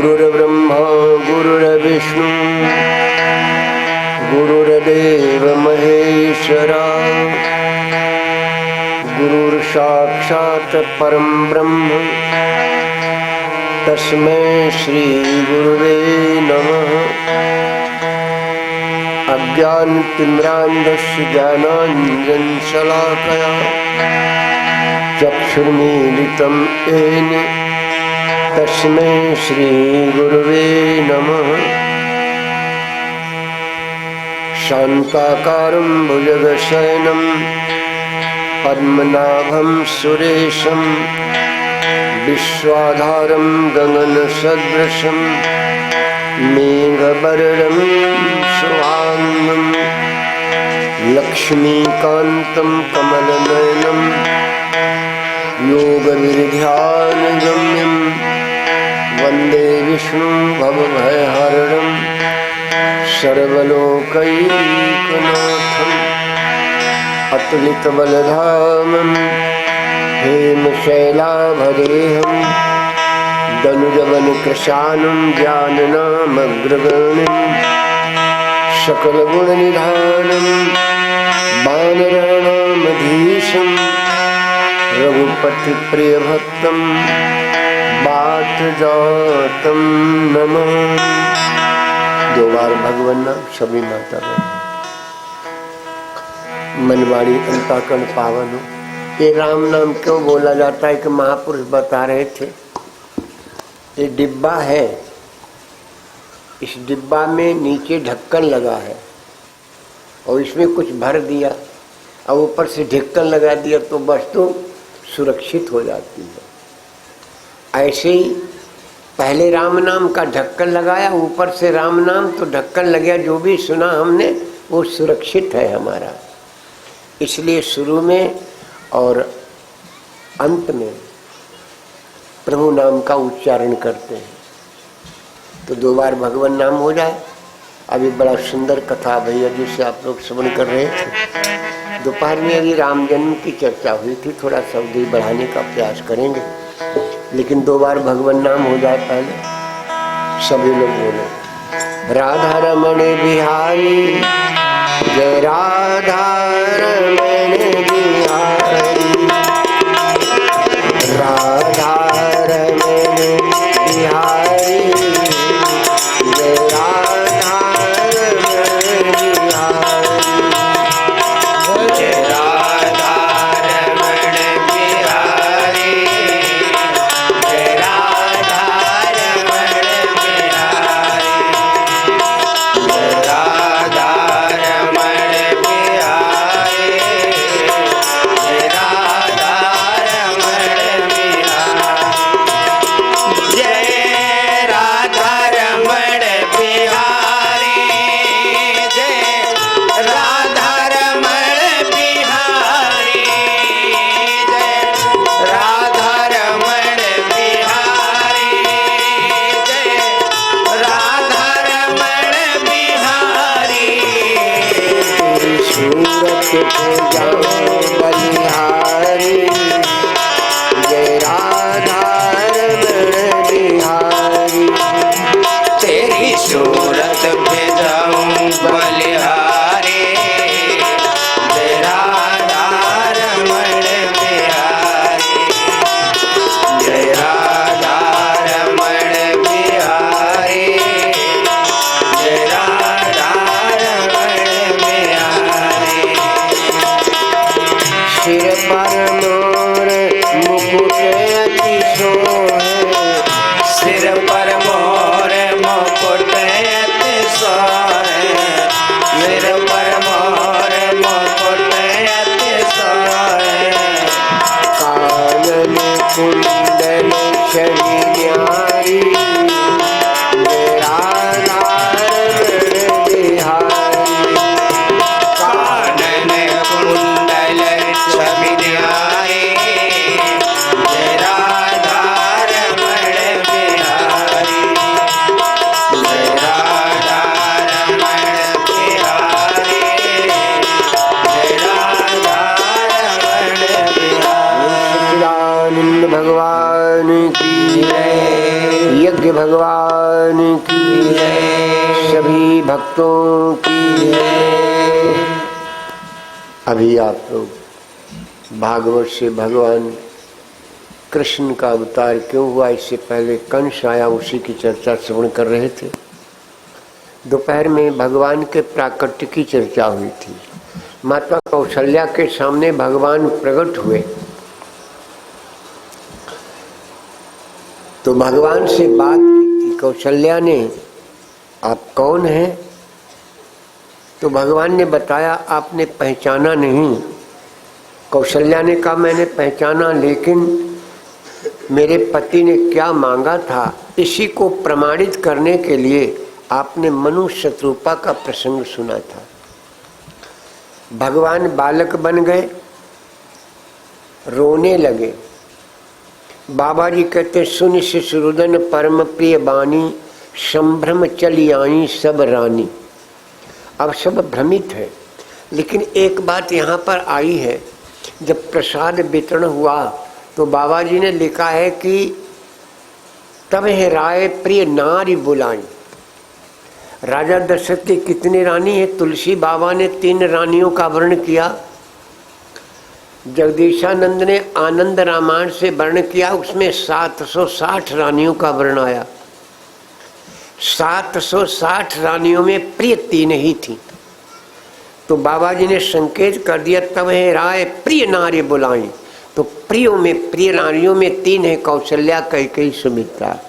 गुरुर्ब्रह्मा गुरुर्विष्णु गुरुर्देव महेश्वरा गुरुर्साक्षात् परं ब्रह्म तस्मै श्री गुरुवे नमः। अज्ञानतिमिरान्धस्य ज्ञानाञ्जनशलाकया चक्षुर्मीलितं येन तस्मै श्री गुरुवे नमः। शान्ताकारं भुजगशयनं पद्मनाभं सुरेशं विश्वाधारं गगनसदृशं मेघवर्णं शुभांगं लक्ष्मीकान्तं कमलनयनं योगविध्यानगम्यं वन्दे विष्णुं भवभयहरणं सर्वलोकैकनाथम् अतुलितबलधामं हेमशैलाभदेहं दनुजवनकृशानं ज्ञाननामग्रगण्यं सकलगुणनिधानं वानराणामधीशं रघुपतिप्रियभक्तं वातजातं नमः। दो बार भगवान नाम सभी माता बहन मनवाड़ी अंताकरण पावन हो। ये राम नाम क्यों बोला जाता है कि महापुरुष बता रहे थे, ये डिब्बा है, इस डिब्बा में नीचे ढक्कन लगा है और इसमें कुछ भर दिया और ऊपर से ढक्कन लगा दिया तो वस्तु सुरक्षित हो जाती है। ऐसे ही पहले राम नाम का ढक्कन लगाया, ऊपर से राम नाम तो ढक्कन लग गया, जो भी सुना हमने वो सुरक्षित है हमारा। इसलिए शुरू में और अंत में प्रभु नाम का उच्चारण करते हैं तो दो बार भगवान नाम हो जाए। अभी बड़ा सुंदर कथा भैया जिससे आप लोग श्रवण कर रहे थे, दोपहर में अभी राम जन्म की चर्चा हुई थी, थोड़ा सौदे बढ़ाने का प्रयास करेंगे, लेकिन दो बार भगवान नाम हो जाए पहले। सभी लोग बोले राधा रमण बिहारी जय राधा रमण बिहारी, राधा रमण बिहारी जय राधा रमण बिहारी, जय राधा रमण बिहारी, जय राधा रमण बिहारी, जय राधा रमण बिहारी, जय राधा रमण बिहारी, जय राधा रमण बिहारी, जय राधा रमण बिहारी, जय राधा रमण बिहारी, जय राधा रमण बिहारी, सूरत पे जाओ बलिहारी, जय राधा रमण बिहारी, तेरी सूरत पे जाऊं बलिहारी, जय राधा रमण बिहारी, जय राधा रमण बिहारी, जय राधा रमण बिहारी, सिर पर मोर मुकुट अति सोहे, सिर पर मोर मुकुट अति सोहे, सिर पर मोर मुकुट अति सोहे, कानन कुंडल छवि न्यारी, जय राधा रमण बिहारी, कानन कुंडल छवि न्यारी, जय राधा रमण बिहारी, जय राधा रमण बिहारी, जय राधा रमण बिहारी। सच्चिदानंद भगवान की जय, यज्ञ भगवान की जय, सभी भक्तों की जय। अभी आप लोग भागवत से भगवान कृष्ण का अवतार क्यों हुआ, इससे पहले कंस आया, उसी की चर्चा श्रवण कर रहे थे। दोपहर में भगवान के प्राकट्य की चर्चा हुई थी। माता कौशल्या के सामने भगवान प्रकट हुए तो भगवान से बात की थी कौशल्या ने, आप कौन हैं? तो भगवान ने बताया आपने पहचाना नहीं। कौशल्या ने कहा मैंने पहचाना, लेकिन मेरे पति ने क्या मांगा था इसी को प्रमाणित करने के लिए आपने मनुष्य शत्रुपा का प्रसंग सुना था। भगवान बालक बन गए, रोने लगे। बाबा जी कहते सुन शिशुरुदन परम प्रिय बानी, संभ्रम चली आई सब रानी। अब सब भ्रमित है, लेकिन एक बात यहाँ पर आई है, जब प्रसाद वितरण हुआ तो बाबा जी ने लिखा है कि तब है राय प्रिय नारी बुलाई। राजा दशरथ की कितनी रानी है? तुलसी बाबा ने 3 रानियों का वर्ण किया। जगदीशानंद ने आनंद रामायण से वर्ण किया, उसमें 760 रानियों का वर्ण आया। 760 रानियों में प्रिय 3 ही थी। तो बाबा जी ने संकेत कर दिया तब है राय प्रिय नारी बुलाई। तो प्रियों में, प्रिय नारियों में 3 है, कौशल्या, कैकेयी, सुमित्रा।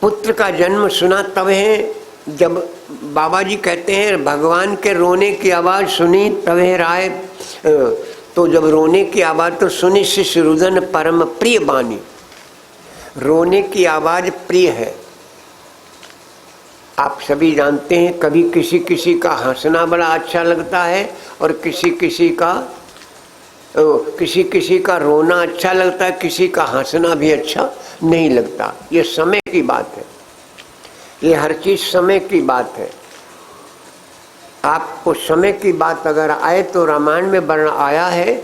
पुत्र का जन्म सुना तब है, जब बाबा जी कहते हैं भगवान के रोने की आवाज सुनी तब है राय। तो जब रोने की आवाज तो सुनी शिशुरुदन परम प्रिय बानी। रोने की आवाज प्रिय है। आप सभी जानते हैं कभी किसी किसी का हंसना बड़ा अच्छा लगता है और किसी किसी का रोना अच्छा लगता है, किसी का हंसना भी अच्छा नहीं लगता। ये समय की बात है, ये हर चीज समय की बात है। आपको समय की बात अगर आए तो रामायण में वर्ण आया है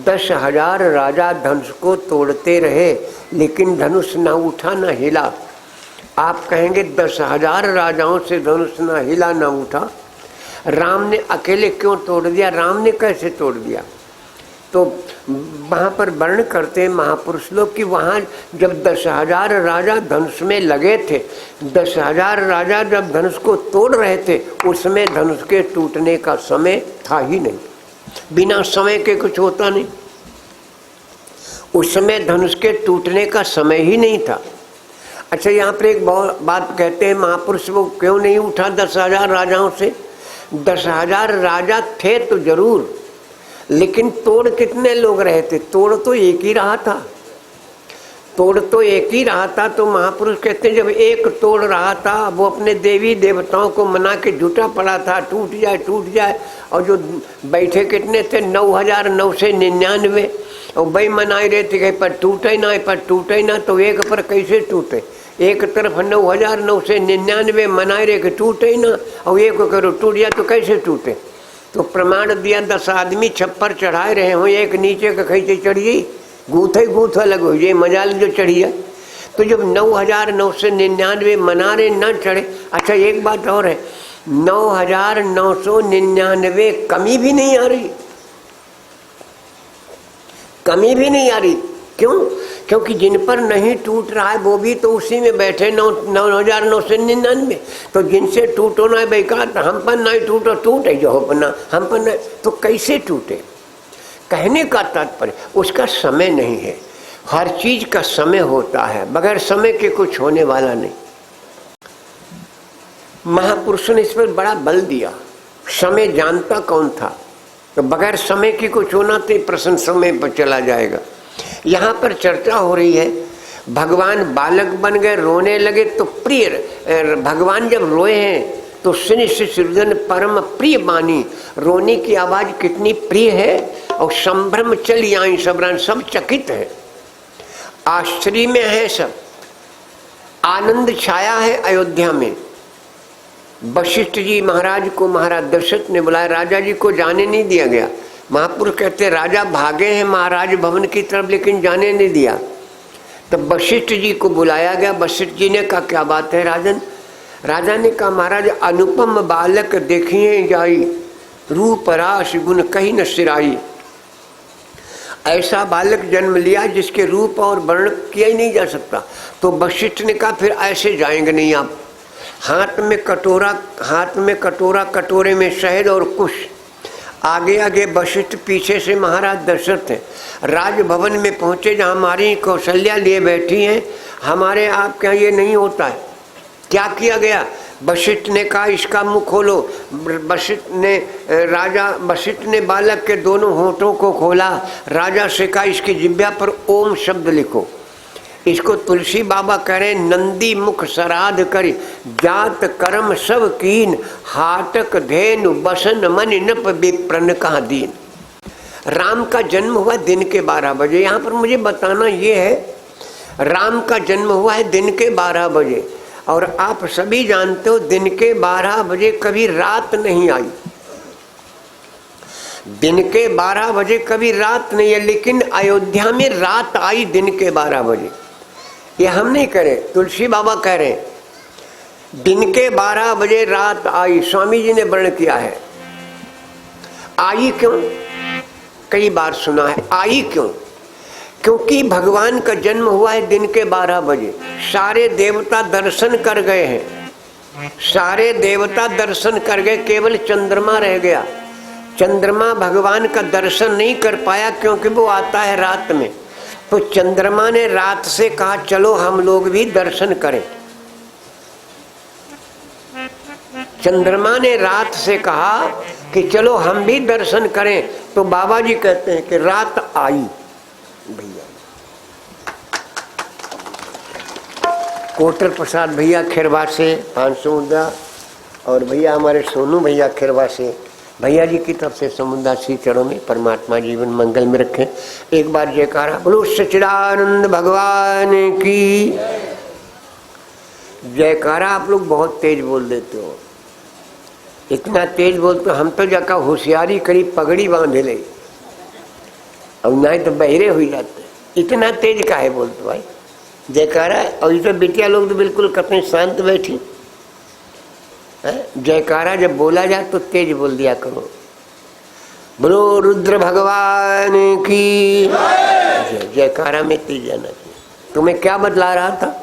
10,000 राजा धनुष को तोड़ते रहे लेकिन धनुष न उठा न हिला। आप कहेंगे 10,000 राजाओं से धनुष न हिला न उठा, राम ने अकेले क्यों तोड़ दिया? राम ने कैसे तोड़ दिया? तो वहाँ पर वर्ण करते हैं महापुरुष लोग कि वहाँ जब 10,000 राजा धनुष में लगे थे, 10,000 राजा जब धनुष को तोड़ रहे थे, उसमें धनुष के टूटने का समय था ही नहीं। बिना समय के कुछ होता नहीं, उस समय धनुष के टूटने का समय ही नहीं था। अच्छा, यहाँ पर एक बात कहते हैं महापुरुष वो क्यों नहीं उठा 10,000 राजाओं से? 10,000 राजा थे तो जरूर, लेकिन तोड़ कितने लोग रहे थे? तोड़ तो एक ही रहा था, तोड़ तो एक ही रहा था। तो महापुरुष कहते हैं जब एक तोड़ रहा था, वो अपने देवी देवताओं को मना के झूठा पड़ा था टूट जाए टूट जाए, और जो बैठे कितने थे 9,999, और वही मनाई रहे थे पर टूटे ना, पर टूटे ना। तो एक पर कैसे टूटे? एक तरफ 9,999 मनाए रहे कि टूटे ना, और एक करो टूट जाए तो कैसे टूटे? तो प्रमाण दिया 10 आदमी छप्पर चढ़ाए रहे हो, एक नीचे का कैसे चढ़िए, गूथ अलग हो जाए, मजाल जो चढ़िए। तो जब 9,999 मना रहे न चढ़े। अच्छा, एक बात और है, 9,999 कमी भी नहीं आ रही, कमी भी नहीं आ रही। क्यों? क्योंकि जिन पर नहीं टूट रहा है वो भी तो उसी में बैठे 9,999। तो जिनसे टूटो ना बेकार, तो हम पर नहीं टूटो, टूटे जो हो अपना, हम पर नहीं तो कैसे टूटे? कहने का तात्पर्य उसका समय नहीं है। हर चीज का समय होता है, बगैर समय के कुछ होने वाला नहीं। महापुरुषों ने इस पर बड़ा बल दिया। समय जानता कौन था? तो बगैर समय की कुछ होना तो प्रश्न समय पर चला जाएगा। यहाँ पर चर्चा हो रही है भगवान बालक बन गए, रोने लगे तो प्रिय, भगवान जब रोए हैं तो सुनि शिशुरुदन परम प्रिय बानी। रोने की आवाज कितनी प्रिय है, और संभ्रम चली आई सब रान, सब चकित है, आश्चर्य में है सब, आनंद छाया है अयोध्या में। वशिष्ठ जी महाराज को महाराज दशरथ ने बुलाया, राजा जी को जाने नहीं दिया गया। महापुरुष कहते राजा भागे हैं महाराज भवन की तरफ, लेकिन जाने नहीं दिया। तब वशिष्ठ जी को बुलाया गया। वशिष्ठ जी ने कहा क्या बात है राजन? राजा ने कहा महाराज अनुपम बालक देखिए जाई, रूप राश गुण कहीं न सिराई। ऐसा बालक जन्म लिया जिसके रूप और वर्ण किया ही नहीं जा सकता। तो वशिष्ठ ने कहा फिर ऐसे जाएंगे नहीं आप। हाथ में कटोरा, कटोरे में शहद और कुश। आगे आगे वशिष्ठ, पीछे से महाराज दशरथ हैं। राजभवन में पहुंचे जहाँ हमारी कौशल्या लिए बैठी हैं। हमारे आपके यहाँ ये नहीं होता है। क्या किया गया? वशिष्ठ ने कहा इसका मुंह खोलो। वशिष्ठ ने बालक के दोनों होठों को खोला। राजा से कहा इसकी जिह्वा पर ओम शब्द लिखो। इसको तुलसी बाबा कह रहे नंदी मुख सराध कर, जात कर्म सब कीन, हाटक धेनु बसन मन नप विप्रन का दीन। राम का जन्म हुआ दिन के 12 बजे। यहाँ पर मुझे बताना ये है, राम का जन्म हुआ है दिन के 12 बजे। और आप सभी जानते हो दिन के 12 बजे कभी रात नहीं आई। दिन के 12 बजे कभी रात नहीं है, लेकिन अयोध्या में रात आई दिन के 12 बजे। ये हम नहीं करें, तुलसी बाबा कह रहे हैं दिन के 12 बजे रात आई। स्वामी जी ने वर्ण किया है। आई क्यों? कई बार सुना है। आई क्यों? क्योंकि भगवान का जन्म हुआ है दिन के 12 बजे। सारे देवता दर्शन कर गए हैं, सारे देवता दर्शन कर गए, केवल चंद्रमा रह गया। चंद्रमा भगवान का दर्शन नहीं कर पाया क्योंकि वो आता है रात में। तो चंद्रमा ने रात से कहा चलो हम लोग भी दर्शन करें। चंद्रमा ने रात से कहा कि चलो हम भी दर्शन करें। तो बाबा जी कहते हैं कि रात आई। भैया कोटर प्रसाद भैया खिरवा से 500 मुद्रा, और भैया हमारे सोनू भैया खिरवा से, भैया जी की तरफ से समुद्रा श्री चरणों में परमात्मा जीवन मंगल में रखें। एक बार जयकारा बोलो सच्चिदानंद भगवान की जयकारा। आप लोग बहुत तेज बोल देते हो, इतना तेज बोलते हो हम तो जाकर होशियारी करी पगड़ी बांध ले, अब नहीं तो बहरे हो जाते। इतना तेज काहे बोलते भाई जयकारा? और ये तो बिटिया लोग तो बिल्कुल कतई शांत बैठी है। जयकारा जब बोला जाए तो तेज बोल दिया करो। बोलो रुद्र भगवान की जयकारा में तेज जाना चाहिए। तुम्हें क्या बतला रहा था?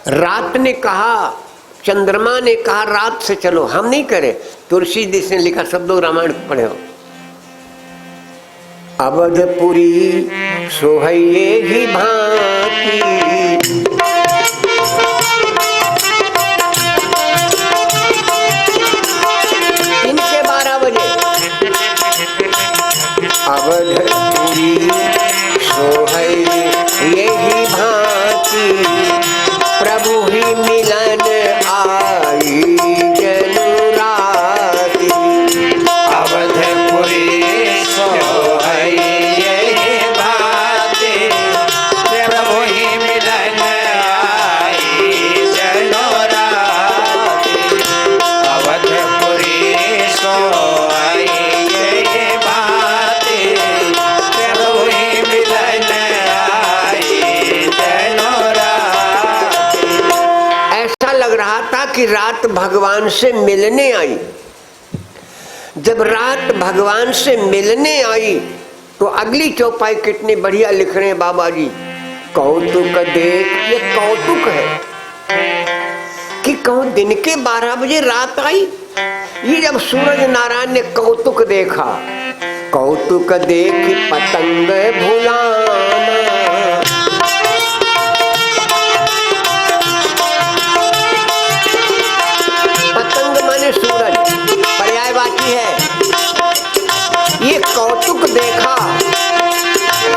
रात ने कहा, चंद्रमा ने कहा रात से चलो, हम नहीं करे। तुलसीदास ने लिखा, सब लोग रामायण पढ़े हो। अवधपुरी सोहैये ही भांति, दिन के 12 बजे अवधपुरी सोहैये ही भांति, प्रभु ही मिलन आई जनु राती। अवधपुरी सोहैये भांति, प्रभु ही मिलन आई जनु राती। अवधपुरी सोहैये भांति, प्रभु ही मिलन आई जनु राती। ऐसा लग रहा था कि रात भगवान से मिलने आई। जब रात भगवान से मिलने आई तो अगली चौपाई कितनी बढ़िया लिख रहे हैं बाबा जी। कौतुक देख, ये कौतुक है कि कौन दिन के 12 बजे रात आई। ये जब सूरज नारायण ने कौतुक देखा, कौतुक देख पतंग भुलाना, पतंग माने सूरज, पर्यायवाची है। ये कौतुक देखा,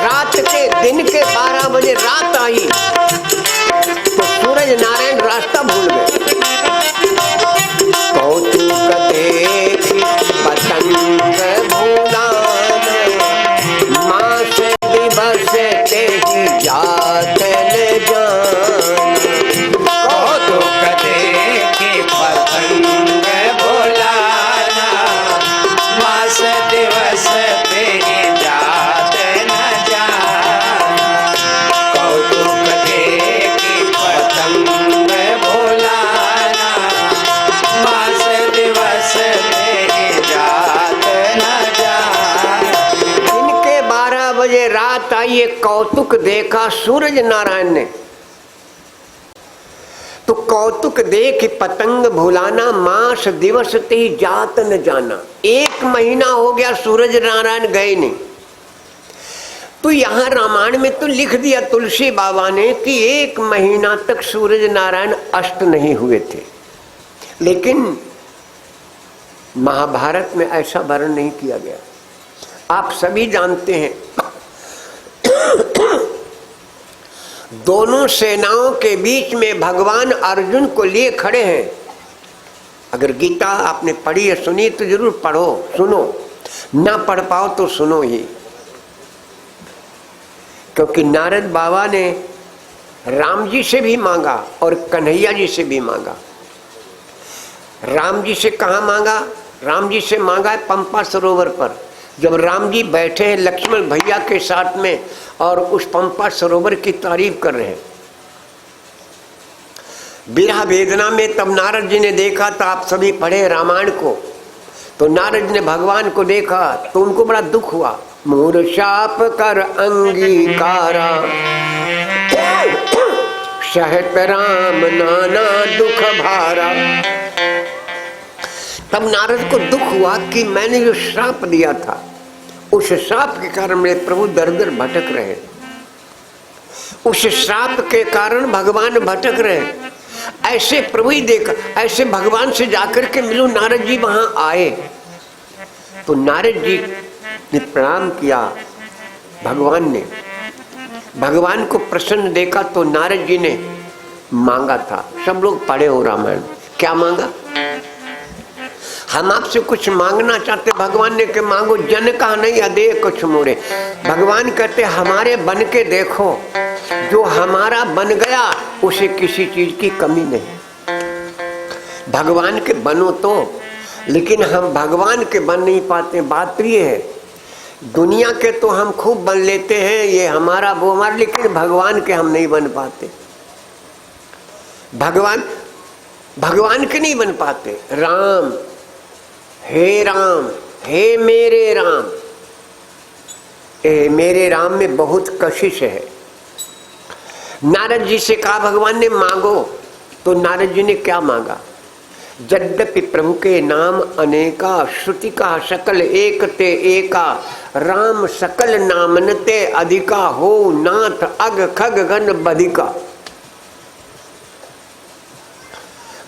रात के दिन के 12 बजे रात आई तो सूरज नारायण रास्ता भूल गए। कौतुक देख पतंग भुलाना, मास दिवस तेहि जात न जान। कौतुक देख पतंग भुलाना, मास दिवस तेहि जात माता ये कौतुक देखा सूरज नारायण ने, तो कौतुक देख पतंग भुलाना, मास दिवस ते जात न जाना। 1 महीना हो गया सूरज नारायण गए नहीं। तो यहां रामायण में तो लिख दिया तुलसी बाबा ने कि 1 महीना तक सूरज नारायण अस्त नहीं हुए थे, लेकिन महाभारत में ऐसा वर्णन नहीं किया गया। आप सभी जानते हैं दोनों सेनाओं के बीच में भगवान अर्जुन को लिए खड़े हैं। अगर गीता आपने पढ़ी है सुनी तो जरूर पढ़ो, सुनो, ना पढ़ पाओ तो सुनो ही, क्योंकि नारद बाबा ने राम जी से भी मांगा और कन्हैया जी से भी मांगा। राम जी से कहाँ मांगा? राम जी से मांगा है पंपा सरोवर पर, जब राम जी बैठे हैं लक्ष्मण भैया के साथ में और उस पंपा सरोवर की तारीफ कर रहे हैं। विरह वेदना में तब नारद जी ने देखा, तो आप सभी पढ़े रामायण को, तो नारद जी ने भगवान को देखा तो उनको बड़ा दुख हुआ। मूर शाप कर अंगीकारा, सहत राम नाना दुख भारा। तब नारद को दुख हुआ कि मैंने जो श्राप दिया था, उस श्राप के कारण मेरे प्रभु दर दर भटक रहे, उस श्राप के कारण भगवान भटक रहे। ऐसे प्रभु ही देखा, ऐसे भगवान से जाकर के मिलो। नारद जी वहां आए तो नारद जी ने प्रणाम किया। भगवान ने भगवान को प्रसन्न देखा तो नारद जी ने मांगा था। सब लोग पढ़े हो रामायण, क्या मांगा? हम आपसे कुछ मांगना चाहते, भगवान ने के मांगो जन का नहीं अदे कुछ मोरे। भगवान कहते हमारे बन के देखो, जो हमारा बन गया उसे किसी चीज की कमी नहीं। भगवान के बनो तो, लेकिन हम भगवान के बन नहीं पाते। बात तो ये है, दुनिया के तो हम खूब बन लेते हैं, ये हमारा वो हमारा, लेकिन भगवान के हम नहीं बन पाते। भगवान के नहीं बन पाते। राम, हे मेरे राम, मेरे राम में बहुत कशिश है। नारद जी से कहा भगवान ने मांगो, तो नारद जी ने क्या मांगा? यद्यपि प्रभु के नाम अनेका, श्रुति का सकल एक ते एका, राम सकल नामन ते अधिका, हो नाथ अग खग गण बधिका।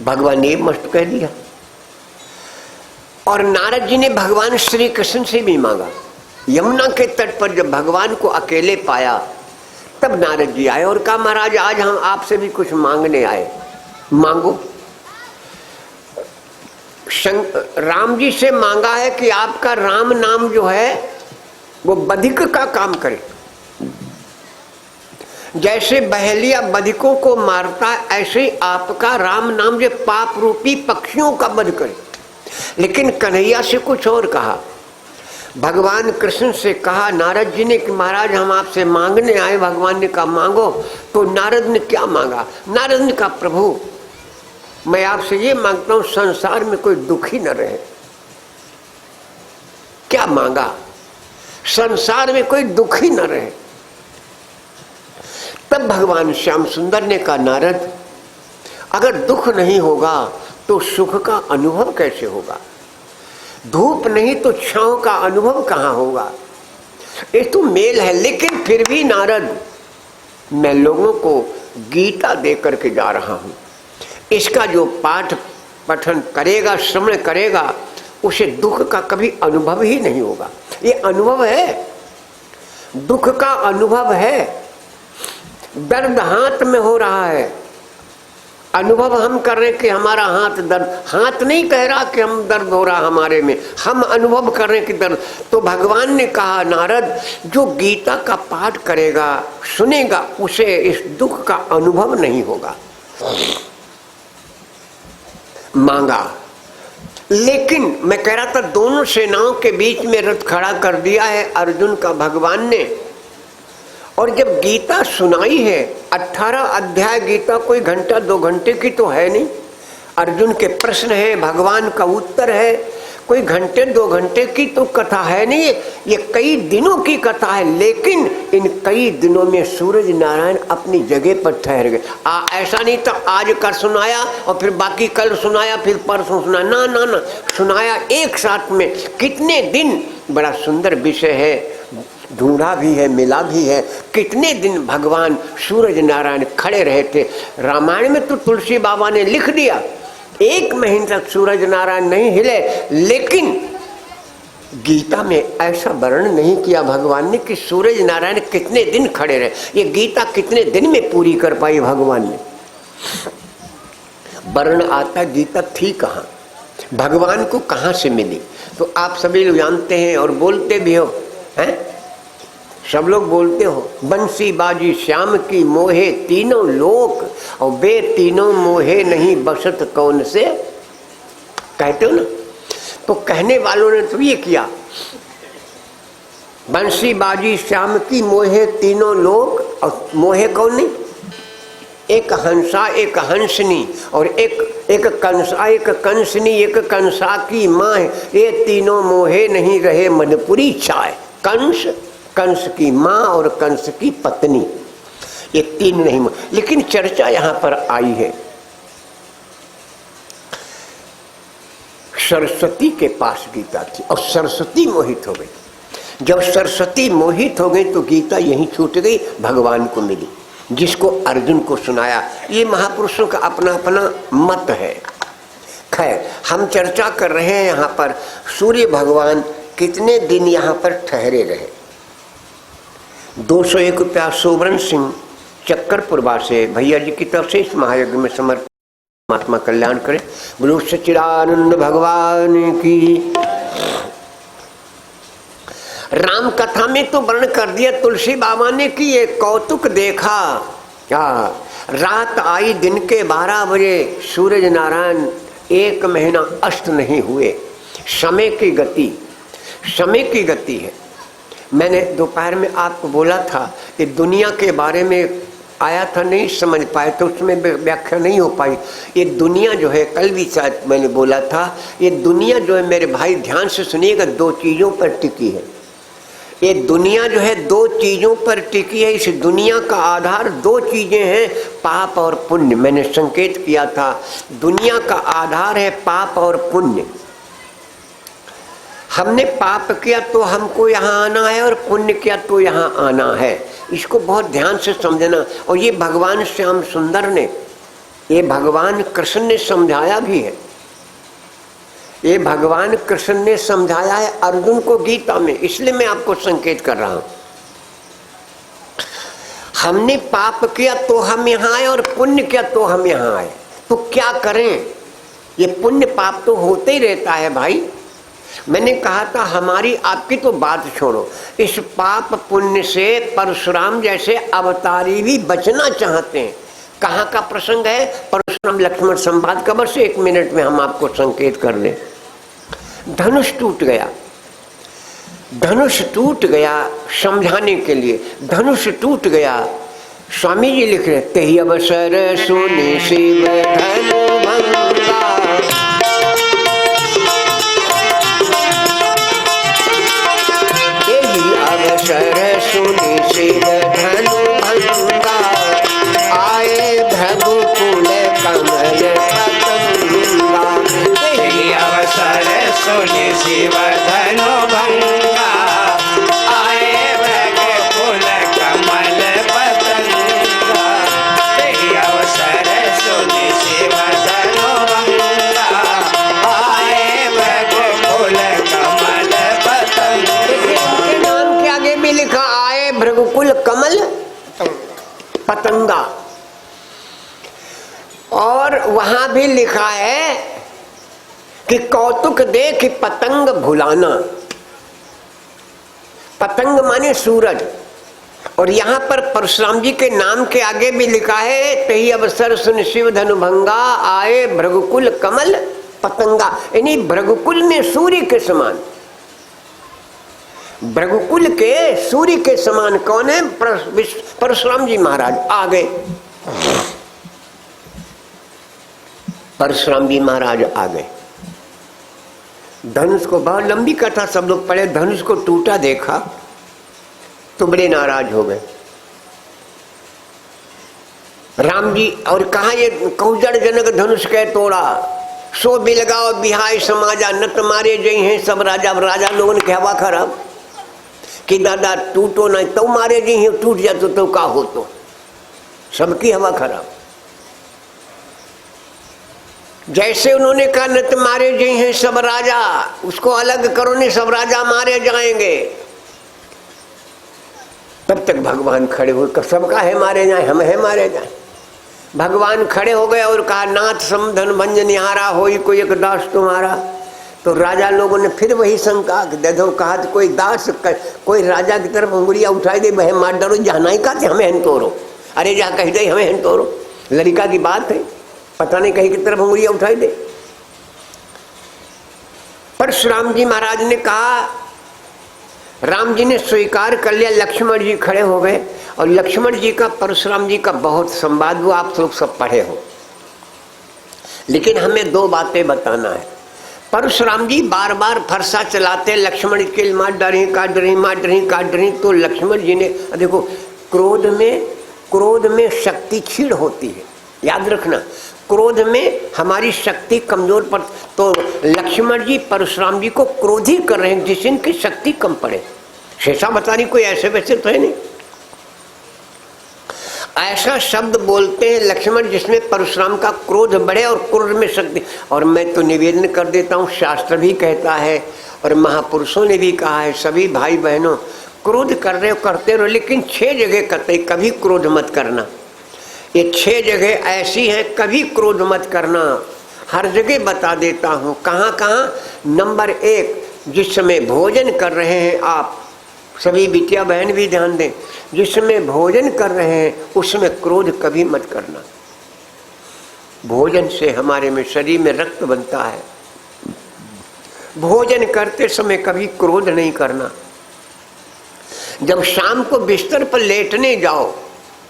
भगवान ने मस्त कह दिया। और नारद जी ने भगवान श्री कृष्ण से भी मांगा। यमुना के तट पर जब भगवान को अकेले पाया, तब नारद जी आए और कहा महाराज आज हम आपसे भी कुछ मांगने आए, मांगो। राम जी से मांगा है कि आपका राम नाम जो है वो बधिक का काम करे। जैसे बहेलिया बधिकों को मारता है, ऐसे ही आपका राम नाम जो पाप रूपी पक्षियों का वध करे। लेकिन कन्हैया से कुछ और कहा। भगवान कृष्ण से कहा नारद जी ने कि महाराज हम आपसे मांगने आए। भगवान ने कहा मांगो। तो नारद ने क्या मांगा? नारद ने कहा प्रभु मैं आपसे ये मांगता हूं संसार में कोई दुखी न रहे। क्या मांगा? संसार में कोई दुखी न रहे। तब भगवान श्याम सुंदर ने कहा नारद अगर दुख नहीं होगा तो सुख का अनुभव कैसे होगा? धूप नहीं तो छांव का अनुभव कहां होगा? ये तो मेल है। लेकिन फिर भी नारद मैं लोगों को गीता दे करके जा रहा हूं। इसका जो पाठ पठन करेगा, श्रवण करेगा, उसे दुख का कभी अनुभव ही नहीं होगा। ये अनुभव है, दुख का अनुभव है। दर्द हाथ में हो रहा है, अनुभव हम कर रहे कि हमारा हाथ दर्द, हाथ नहीं कह रहा कि हम दर्द हो रहा हमारे में, हम अनुभव कर रहे कि दर्द। तो भगवान ने कहा नारद जो गीता का पाठ करेगा, सुनेगा, उसे इस दुख का अनुभव नहीं होगा। मांगा। लेकिन मैं कह रहा था दोनों सेनाओं के बीच में रथ खड़ा कर दिया है अर्जुन का भगवान ने। और जब गीता सुनाई है, 18 अध्याय गीता कोई घंटा 2 घंटे की तो है नहीं। अर्जुन के प्रश्न है, भगवान का उत्तर है, कोई घंटे 2 घंटे की तो कथा है नहीं, ये कई दिनों की कथा है। लेकिन इन कई दिनों में सूरज नारायण अपनी जगह पर ठहर गए। ऐसा नहीं था आज का सुनाया और फिर बाकी कल सुनाया, फिर परसों सुनाया, ना ना ना, सुनाया एक साथ में। कितने दिन, बड़ा सुंदर विषय है, ढूंढा भी है, मिला भी है। कितने दिन भगवान सूरज नारायण खड़े रहे थे। रामायण में तो तुलसी बाबा ने लिख दिया 1 महीने तक सूरज नारायण नहीं हिले, लेकिन गीता में ऐसा वर्णन नहीं किया भगवान ने कि सूरज नारायण कितने दिन खड़े रहे। ये गीता कितने दिन में पूरी कर पाई भगवान ने, वर्णन आता गीता थी कहाँ, भगवान को कहाँ से मिली। तो आप सभी लोग जानते हैं और बोलते भी हो, हैं? सब लोग बोलते हो, बंसी बाजी श्याम की मोहे तीनों लोक, और बे तीनों मोहे नहीं बसत कौन से, कहते हो ना। तो कहने वालों ने तो ये किया, बंसी बाजी श्याम की मोहे तीनों लोक, और मोहे कौन नहीं, एक हंसा एक हंसनी, और एक कंसा एक कंसनी, एक कंसा की माँ, ये तीनों मोहे नहीं रहे मनपुरी छाए। कंस की माँ और कंस की पत्नी, ये 3 नहीं। लेकिन चर्चा यहां पर आई है सरस्वती के पास गीता थी और सरस्वती मोहित हो गई। जब सरस्वती मोहित हो गई तो गीता यहीं छूट गई, भगवान को मिली, जिसको अर्जुन को सुनाया। ये महापुरुषों का अपना अपना मत है। खैर, हम चर्चा कर रहे हैं यहाँ पर सूर्य भगवान कितने दिन यहाँ पर ठहरे रहे। 201 रुपया सोबरन सिंह चक्करपुरवा से भैया जी की तरफ से इस महायज्ञ में समर्पित। महात्मा कल्याण करे, बोलो सच्चिदानंद भगवान की। राम कथा में तो वर्णन कर दिया तुलसी बाबा ने कि ये कौतुक देखा, क्या रात आई दिन के 12 बजे, सूरज नारायण 1 महीना अस्त नहीं हुए। समय की गति है। मैंने दोपहर में आपको बोला था कि दुनिया के बारे में आया था, नहीं समझ पाए तो उसमें व्याख्या नहीं हो पाई। ये दुनिया जो है, कल भी शायद मैंने बोला था, ये दुनिया जो है मेरे भाई ध्यान से सुनिएगा, 2 चीज़ों पर टिकी है। ये दुनिया जो है 2 चीज़ों पर टिकी है। इस दुनिया का आधार 2 चीज़ें हैं, पाप और पुण्य। मैंने संकेत किया था, दुनिया का आधार है पाप और पुण्य। हमने पाप किया तो हमको यहाँ आना है और पुण्य किया तो यहाँ आना है। इसको बहुत ध्यान से समझना। और ये भगवान श्याम सुंदर ने, ये भगवान कृष्ण ने समझाया भी है। ये भगवान कृष्ण ने समझाया है अर्जुन को गीता में, इसलिए मैं आपको संकेत कर रहा हूं। हमने पाप किया तो हम यहाँ आए और पुण्य किया तो हम यहाँ आए। तो क्या करें? ये पुण्य पाप तो होते ही रहता है भाई। मैंने कहा था हमारी आपकी तो बात छोड़ो, इस पाप पुण्य से परशुराम जैसे अवतारी भी बचना चाहते हैं। कहाँ का प्रसंग है? परशुराम लक्ष्मण संवाद का, बस 1 मिनट में हम आपको संकेत कर लें। धनुष टूट गया, धनुष टूट गया, समझाने के लिए धनुष टूट गया। स्वामी जी लिख रहे, तेहि अवसर सुनि शिव धनु भंगा, अवसर सुनि शिव धनु भंगा, आए भ्रगुकुल कमल पतंगा। तेहि अवसर सुनि शिव धनु भंगा, आए भ्रगुकुल कमल पतंगा। तेहि अवसर सुनि शिव धनु भंगा, आए भ्रगुकुल कमल पतंगा। नाम के आगे भी लिखा आए भृगुकुल कमल पतंगा, और वहां भी लिखा है कि कौतुक देख पतंग भुलाना। पतंग माने सूरज। और यहाँ पर परशुराम जी के नाम के आगे भी लिखा है, तेहि अवसर सुनि शिव धनु भंगा, आए भृगुकुल कमल पतंगा। यानी भृगुकुल में सूर्य के समान, भृगुकुल के सूर्य के समान कौन है? परशुराम जी महाराज आ गए। परशुराम जी महाराज आ गए। धनुष को, बहुत लंबी कथा सब लोग पढ़े, धनुष को टूटा देखा तो बड़े नाराज हो गए राम जी। और कहा ये कौजड़ जनक धनुष कह तोड़ा, सो बिलगाओ बिहाय समाजा, नत मारे जई हैं सब राजा। राजा लोगों ने कहवा खराब कि दादा टूटो ना, तो मारे जी हैं, टूट जातो तो का हो, तो सबकी हवा खराब। जैसे उन्होंने कहा नत मारे जी हैं सब राजा, उसको अलग करो नहीं, सब राजा मारे जाएंगे। तब तक भगवान खड़े हुए, सबका है मारे जाए, हम है मारे जाए। भगवान खड़े हो गए और कहा नाथ समधन भंजन निहारा होई कोई एक दास तुम्हारा। तो राजा लोगों ने फिर वही शंका देखो, कहा तो कोई दास कोई राजा की तरफ उंगलियां उठाई दे, वह मार डरो जाना ही का हमें हन तोड़ो। अरे जा कह दे हमें हन तोड़ो, लड़का की बात है, पता नहीं कहीं की तरफ उंगलियां उठाई दे। परशुराम जी महाराज ने कहा, राम जी ने स्वीकार कर लिया। लक्ष्मण जी खड़े हो गए और लक्ष्मण जी का परशुराम जी का बहुत संवाद हुआ, आप लोग सब पढ़े हो। लेकिन हमें दो बातें बताना है। परशुराम जी बार बार फरसा चलाते, लक्ष्मण के मार डरी काट डरी मार डरी काट डरी। तो लक्ष्मण जी ने देखो, क्रोध में शक्ति क्षीण होती है, याद रखना, क्रोध में हमारी शक्ति कमजोर पड़। तो लक्ष्मण जी परशुराम जी को क्रोधी कर रहे हैं जिससे इनकी शक्ति कम पड़े। शेषा बता रही कोई ऐसे वैसे तो है नहीं, ऐसा शब्द बोलते हैं लक्ष्मण जिसमें परशुराम का क्रोध बढ़े और क्रोध में शक्ति। और मैं तो निवेदन कर देता हूँ, शास्त्र भी कहता है और महापुरुषों ने भी कहा है, सभी भाई बहनों क्रोध कर रहे हो करते रहो, लेकिन 6 जगह करते, कभी क्रोध मत करना। ये 6 जगह ऐसी हैं, कभी क्रोध मत करना। हर जगह बता देता हूँ कहाँ कहाँ। नंबर 1, जिस समय भोजन कर रहे हैं आप सभी बिटिया बहन भी ध्यान दें, जिसमें भोजन कर रहे हैं उसमें क्रोध कभी मत करना। भोजन से हमारे में शरीर में रक्त बनता है, भोजन करते समय कभी क्रोध नहीं करना। जब शाम को बिस्तर पर लेटने जाओ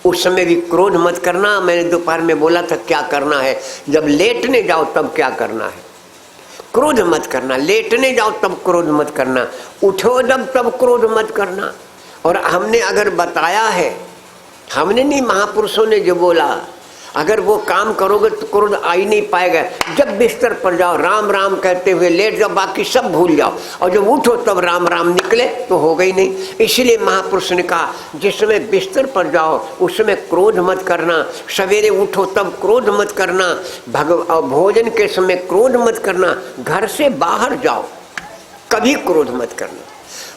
उस समय भी क्रोध मत करना। मैंने दोपहर में बोला था क्या करना है, जब लेटने जाओ तब क्या करना है, क्रोध मत करना। लेटने जाओ तब क्रोध मत करना, उठो जब तब क्रोध मत करना। और हमने अगर बताया है, हमने नहीं, महापुरुषों ने जो बोला, अगर वो काम करोगे तो क्रोध आ ही नहीं पाएगा। जब बिस्तर पर जाओ राम राम कहते हुए लेट जाओ, बाकी सब भूल जाओ, और जब उठो तब राम राम निकले तो हो गई नहीं। इसलिए महापुरुष ने कहा जिसमें बिस्तर पर जाओ उसमें क्रोध मत करना, सवेरे उठो तब क्रोध मत करना, भोजन के समय क्रोध मत करना, घर से बाहर जाओ कभी क्रोध मत करना,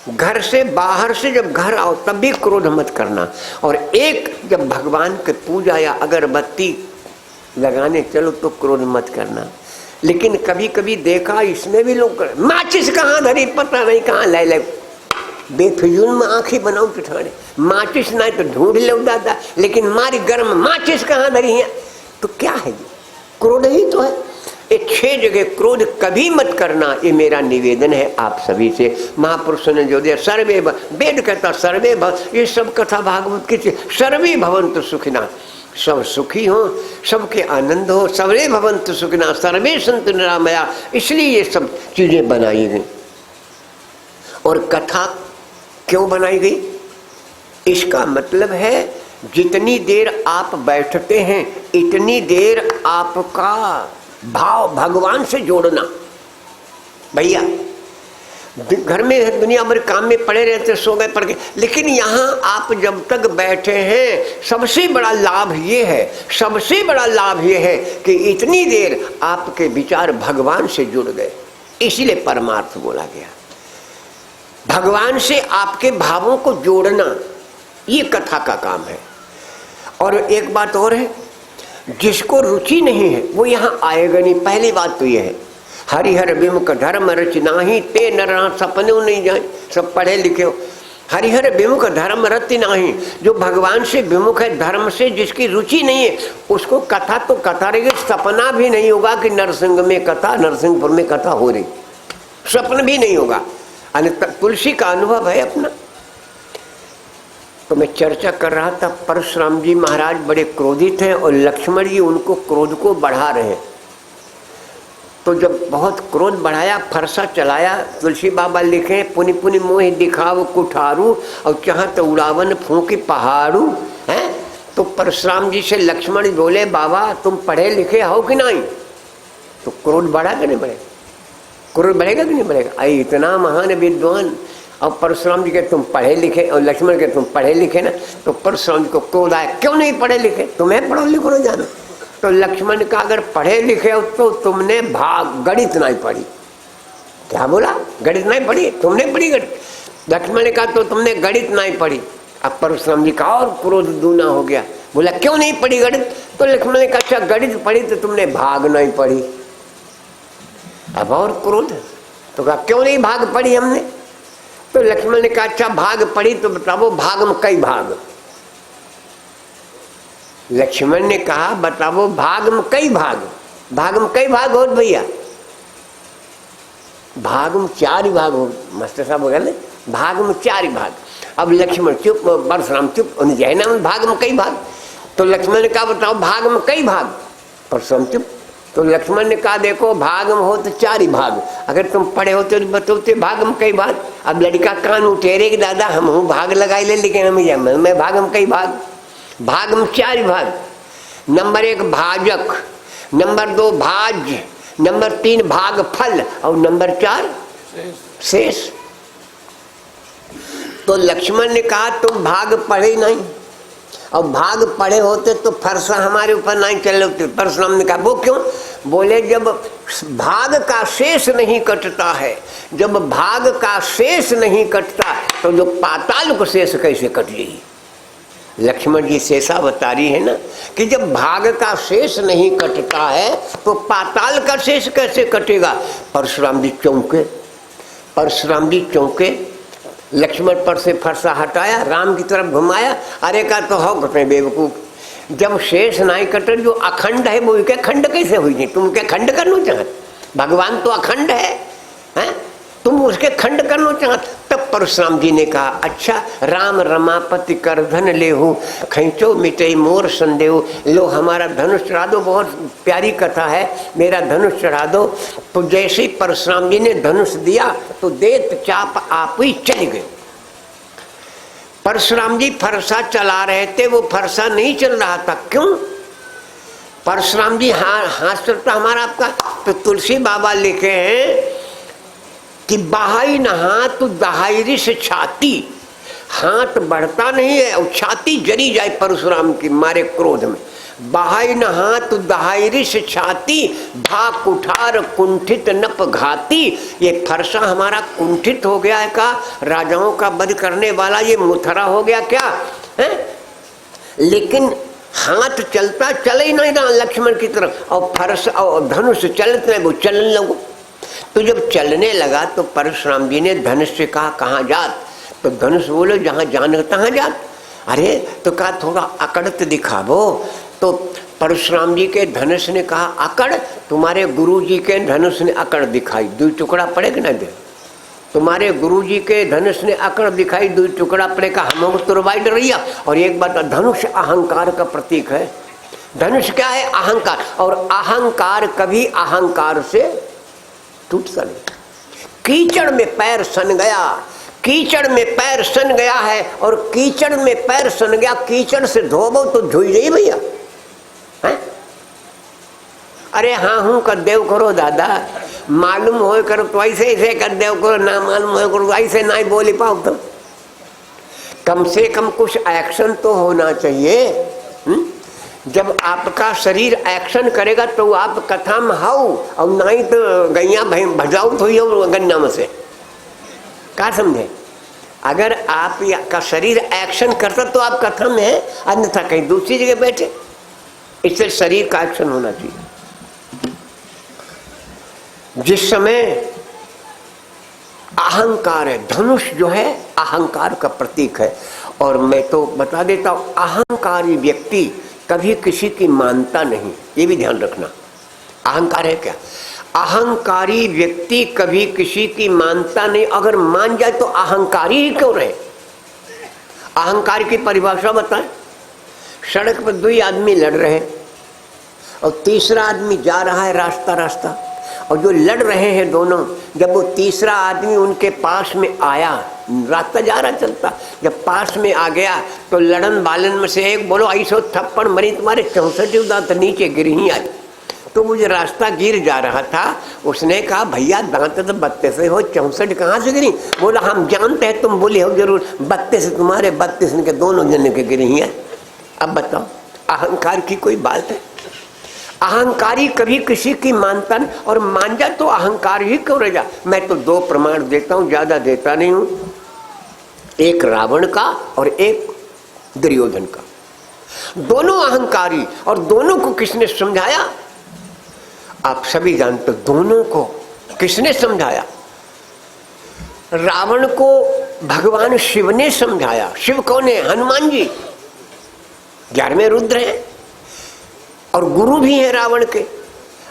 घर से बाहर से जब घर आओ तब भी क्रोध मत करना। और एक जब भगवान के पूजा या अगरबत्ती लगाने चलो तो क्रोध मत करना। लेकिन कभी कभी देखा इसमें भी लोग माचिस कहाँ धरी पता नहीं कहाँ ले ले, बेफिजूल में आंखें बनाओ पिठाने, माचिस नहीं तो ढूंढ लो दादा, लेकिन मारी गर्म माचिस कहाँ धरी है, तो क्या है ये, क्रोध ही तो है। ये 6 जगह क्रोध कभी मत करना, ये मेरा निवेदन है आप सभी से। महापुरुषों ने जो दिया, सर्वे वेद कहता सर्वे ये सब कथा भागवत की सर्वे भवन्तु सुखिना, सब सुखी हो, सबके आनंद हो, सर्वे भवन्तु सुखिना सर्वे सन्तु निरामया, इसलिए ये सब चीजें बनाई गई। और कथा क्यों बनाई गई, इसका मतलब है जितनी देर आप बैठते हैं इतनी देर आपका भाव भगवान से जोड़ना। भैया घर में दुनिया भर काम में पड़े रहते, सो गए पड़ गए, लेकिन यहाँ आप जब तक बैठे हैं सबसे बड़ा लाभ ये है, सबसे बड़ा लाभ ये है कि इतनी देर आपके विचार भगवान से जुड़ गए, इसीलिए परमार्थ बोला गया। भगवान से आपके भावों को जोड़ना ये कथा का काम है। और एक बात और है, जिसको रुचि नहीं है वो यहाँ आएगा नहीं। पहली बात तो ये है, हरिहर विमुख धर्म रच नाही, ते नर सपने नहीं जाए। सब पढ़े लिखे हो, हरिहर विमुख धर्म रति नाही, जो भगवान से विमुख है, धर्म से जिसकी रुचि नहीं है, उसको कथा तो कथा रहेगी, सपना भी नहीं होगा कि नरसिंह में कथा, नरसिंहपुर में कथा हो रही, स्वप्न भी नहीं होगा। तुलसी का अनुभव है अपना। तो मैं चर्चा कर रहा था, परशुराम जी महाराज बड़े क्रोधित हैं और लक्ष्मण जी उनको क्रोध को बढ़ा रहे हैं। तो जब बहुत क्रोध बढ़ाया, फरसा चलाया, तुलसी बाबा लिखे पुनि पुनि मोहि दिखाव कुठारू और चाहत उड़ावन फूंकी पहाड़ू है। तो परशुराम जी से लक्ष्मण बोले बाबा तुम पढ़े लिखे हो कि नहीं? तो क्रोध बढ़ा कि नहीं बढ़ेगा? क्रोध बढ़ेगा कि नहीं बढ़ेगा? आई इतना महान विद्वान और परशुराम जी के तुम पढ़े लिखे और लक्ष्मण के तुम पढ़े लिखे ना, तो परशुराम जी को क्रोध आया, क्यों नहीं पढ़े लिखे? तुम्हें पढ़ो लिखो ना जाना। तो लक्ष्मण का अगर पढ़े लिखे हो तो तुमने गणित नहीं पढ़ी। क्या बोला? गणित नहीं पढ़ी? तुमने पढ़ी गणित? लक्ष्मण ने कहा तो तुमने गणित नहीं पढ़ी। अब परशुराम जी का और क्रोध दूना हो गया, बोला क्यों नहीं पढ़ी गणित? तो लक्ष्मण ने कहा अच्छा गणित पढ़ी तो तुमने भाग नहीं पढ़ी। अब और क्रोध, तो कहा क्यों नहीं भाग पढ़ी हमने? तो लक्ष्मण ने कहा अच्छा भाग पढ़ी तो बताओ भाग में कई भाग? लक्ष्मण ने कहा बताओ भाग में कई भाग? भाग में कई भाग हो भैया? भाग में 4 ही भाग हो। मास्टर साहब बोले भाग में 4 ही भाग। अब लक्ष्मण चुप, परशुराम चुप, उन्हें जैना में भाग में कई भाग। तो लक्ष्मण ने कहा बताओ भाग में कई भाग? परशुराम चुप। तो लक्ष्मण ने कहा देखो भाग में हो तो 4 ही भाग, अगर तुम पढ़े हो तो बताओ भाग में कई भाग। अब लड़का कान उठेरे कि दादा हम हूँ भाग लगाई ले, लेकिन हम मैं भाग में कई भाग? भाग में 4 ही भाग। नंबर 1 भाजक, नंबर 2 भाज, नंबर 3 भाग फल और नंबर 4 शेष। तो लक्ष्मण ने कहा तुम भाग पढ़े नहीं, और भाग पढ़े होते तो फरसा हमारे ऊपर नहीं चले होते। परशुराम ने कहा वो क्यों? बोले जब भाग का शेष नहीं कटता है, जब भाग का शेष नहीं कटता तो जो पाताल को शेष कैसे कट जाएगी? लक्ष्मण जी शेषा बता रही है ना कि जब भाग का शेष नहीं कटता है तो पाताल का शेष कैसे कटेगा? परशुराम जी चौंके, परशुराम जी चौंके। लक्ष्मण पर से फरसा हटाया, राम की तरफ घुमाया। अरे का तो हो घटे बेवकूफ, जब शेष नहीं कटे जो अखंड है वो के खंड कैसे हुई? तुम के खंड करना चाहत? भगवान तो अखंड है, हैं? तुम उसके खंड करना चाहत? तब परशुराम जी ने कहा अच्छा राम रमापति कर धन लेहू खैचो मिटे मोर संदेह। लो हमारा धनुष चढ़ा दो, बहुत प्यारी कथा है, मेरा धनुष चढ़ा दो। तो जैसे ही परशुराम जी ने धनुष दिया तो देत चाप आप ही चले गए। परशुराम जी फरसा चला रहे थे, वो फरसा नहीं चल रहा था। क्यों? परशुराम जी हाथ चलता हमारा आपका। तो तुलसी बाबा लिखे हैं कि बहाई न हाथ दहाइरी से छाती, हाथ बढ़ता नहीं है और छाती जरी जाए परशुराम की मारे क्रोध में। बहाई न हाथ दहाइरी से छाती, भा कुठार कुंठित नप घाती। ये फरसा हमारा कुंठित हो गया है का? राजाओं का वध करने वाला ये मुथरा हो गया क्या है? लेकिन हाथ चलता चले ही नहीं रहा लक्ष्मण की तरफ, और फरसा और धनुष चलते हैं वो चलने लगो। तो जब चलने लगा तो परशुराम जी ने धनुष से कहा कहाँ जात? तो धनुष बोले जहाँ जान तहाँ जात। अरे तो कहा थोड़ा अकड़त दिखावो। तो परशुराम जी के धनुष ने कहा अकड़? तुम्हारे गुरु जी के धनुष ने अकड़ दिखाई, 2 टुकड़ा पड़े कि ना दे? तुम्हारे गुरु जी के धनुष ने अकड़ दिखाई, 2 टुकड़ा पड़े का हम तुरवाई डरिया। और एक बात, धनुष अहंकार का प्रतीक है। धनुष क्या है? अहंकार, और अहंकार कभी अहंकार से टूटता नहीं। कीचड़ में पैर सन गया, कीचड़ में पैर सन गया है, और कीचड़ में पैर सन गया, कीचड़ से धोबो तो धोई रही भैया है? अरे हाँ हूँ कर देव करो दादा, मालूम हो करो तो ऐसे ऐसे कर देव करो, ना मालूम हो करो ऐसे ना ही बोली पाओ। तो कम से कम कुछ एक्शन तो होना चाहिए। जब आपका शरीर एक्शन करेगा तो आप कथा में हाउ, और नहीं तो गैया भजाओ तो ही गन्ना में से। क्या समझे? अगर आपका शरीर एक्शन करता तो आप कथा में है, अन्यथा कहीं दूसरी जगह बैठे। इससे शरीर का एक्शन होना चाहिए। जिस समय अहंकार है, धनुष जो है अहंकार का प्रतीक है। और मैं तो बता देता हूं, अहंकारी व्यक्ति कभी किसी की मानता नहीं, ये भी ध्यान रखना। अहंकार है क्या? अहंकारी व्यक्ति कभी किसी की मानता नहीं। अगर मान जाए तो अहंकारी ही क्यों रहे? अहंकार की परिभाषा बताएं। सड़क पर 2 आदमी लड़ रहे हैं और तीसरा आदमी जा रहा है रास्ता रास्ता, और जो लड़ रहे हैं दोनों, जब वो तीसरा आदमी उनके पास में आया, रास्ता जा रहा चलता, जब पास में आ गया तो लड़न बालन में से एक बोलो ऐसो थप्पड़ मरी तुम्हारे 64 दांत नीचे गिर ही आई। तो वो जो रास्ता गिर जा रहा था उसने कहा भैया दांत तो 32 हो, 64 कहाँ से गिरी? बोला हम जानते हैं तुम बोले हो जरूर 32 तुम्हारे 32 के दोनों जने के गिरी ही है। अब बताओ अहंकार की कोई बात है? अहंकारी कभी किसी की मानता नहीं, और मान जा तो अहंकार ही क्यों रह जा। मैं तो 2 प्रमाण देता हूं, ज्यादा देता नहीं हूं, एक रावण का और एक दुर्योधन का। दोनों अहंकारी, और दोनों को किसने समझाया? आप सभी जानते हो दोनों को किसने समझाया? रावण को भगवान शिव ने समझाया। शिव कौन है? हनुमान जी, 11वें रुद्र हैं और गुरु भी हैं रावण के।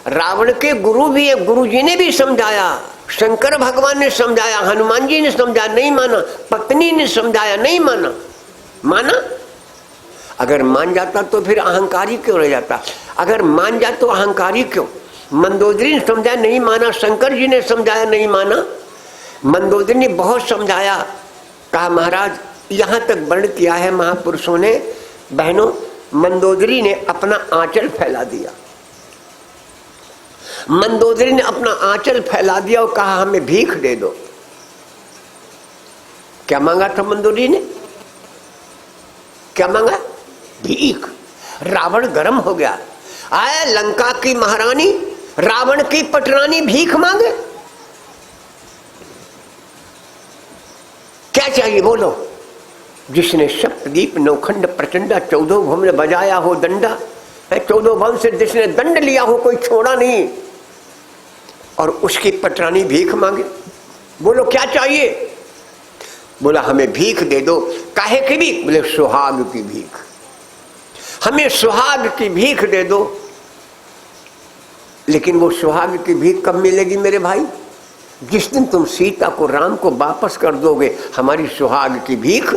रावण के गुरु भी है, गुरु जी ने भी समझाया, शंकर भगवान ने समझाया, हनुमान जी ने समझाया, नहीं माना। पत्नी ने समझाया, नहीं माना। माना? अगर मान जाता तो फिर अहंकारी क्यों रह जाता? अगर मान जा तो अहंकारी क्यों? मंदोदरी ने समझाया, नहीं माना। शंकर जी ने समझाया, नहीं माना। मंदोदरी ने बहुत समझाया, कहा महाराज यहां तक वर्ण किया है महापुरुषों ने। बहनों, मंदोदरी ने अपना आंचल फैला दिया। मंदोदरी ने अपना आंचल फैला दिया और कहा हमें भीख दे दो। क्या मांगा था मंदोदरी ने? क्या मांगा? भीख। रावण गर्म हो गया। आए लंका की महारानी, रावण की पटरानी भीख मांगे। क्या चाहिए बोलो? जिसने सप्तदीप नौखंड प्रचंडा 14 भुवन में बजाया हो डंडा, 14 भुवन से जिसने दंड लिया हो कोई छोड़ा नहीं, और उसकी पटरानी भीख मांगे। बोलो क्या चाहिए? बोला हमें भीख दे दो। काहे की भीख? बोले सुहाग की भीख। हमें सुहाग की भीख दे दो। लेकिन वो सुहाग की भीख कब मिलेगी मेरे भाई? जिस दिन तुम सीता को, राम को वापस कर दोगे, हमारी सुहाग की भीख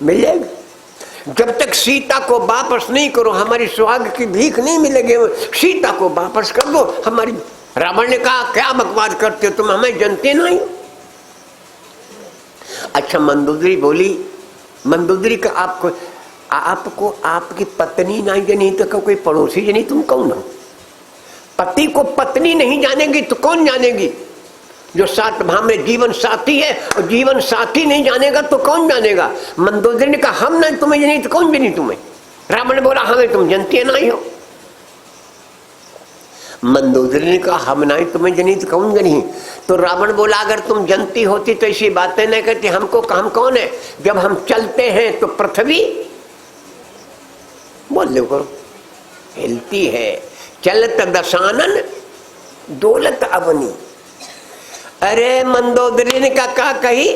मिल जाएगी। जब तक सीता को वापस नहीं करो हमारी सुहाग की भीख नहीं मिलेगी। सीता को वापस कर दो हमारी। रावण ने कहा क्या बकवास करते हो तुम, हमें जानते नहीं। अच्छा मंदोदरी बोली, मंदोदरी का आपको आपकी पत्नी नहीं जानी तो कोई पड़ोसी जानी, तुम कौन हो? पति को पत्नी नहीं जानेगी तो कौन जानेगी? जो 7 भाव में जीवन साथी है, और जीवन साथी नहीं जानेगा तो कौन जानेगा? मंदोदरी ने कहा हम नहीं तुम्हें जानी तो कौन जानी तुम्हें? रावण ने बोला हमें तुम जानते नहीं हो। मंदोदरी ने कहा हम नहीं तुम्हें जानी तो कौन जानी? तो रावण बोला अगर तुम जानती होती तो ऐसी बातें नहीं करती। हमको हम कौन है? जब हम चलते हैं तो पृथ्वी बोल लो करो हिलती है, चलत दशानन दौलत अवनी। अरे मंदोदरी ने कहा कही,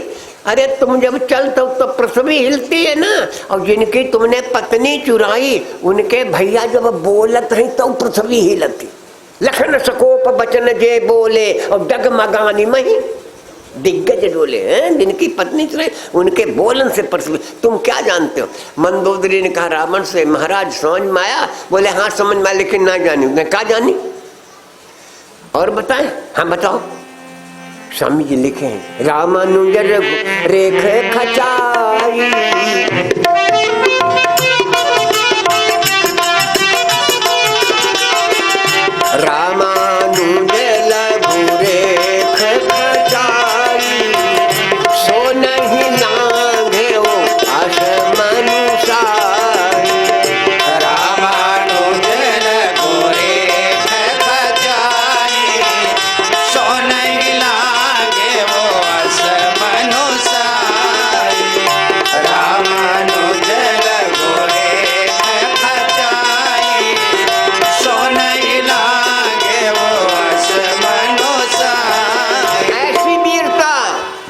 अरे तुम जब चलते हो तो पृथ्वी हिलती है ना, और जिनकी तुमने पत्नी चुराई उनके भैया जब बोलत है तो पृथ्वी हिलती। लखन सकोप बचन जे बोले और डगमगानी मही दिग्गज डोले हैं। जिनकी पत्नी चुराई उनके बोलन से पृथ्वी। तुम क्या जानते हो? मंदोदरी ने कहा रावण से महाराज समझ में आया? बोले हाँ समझ में आया, लेकिन ना जानी। उसने कहा जानी और बताए? हाँ बताओ। स्वामी जी लिखे हैं रामानुज रेख खचाई, रामानुज लघु रेख खचाई, सो नहीं लांघे ओ आस मनुसाई। रामानुज लघु रेख खचाई, सो नहीं लागे वो आस मनुसाई। रामानुज लघु रेख खचाई, सो नहीं लागे वो आस मनुसाई। ऐसी वीरता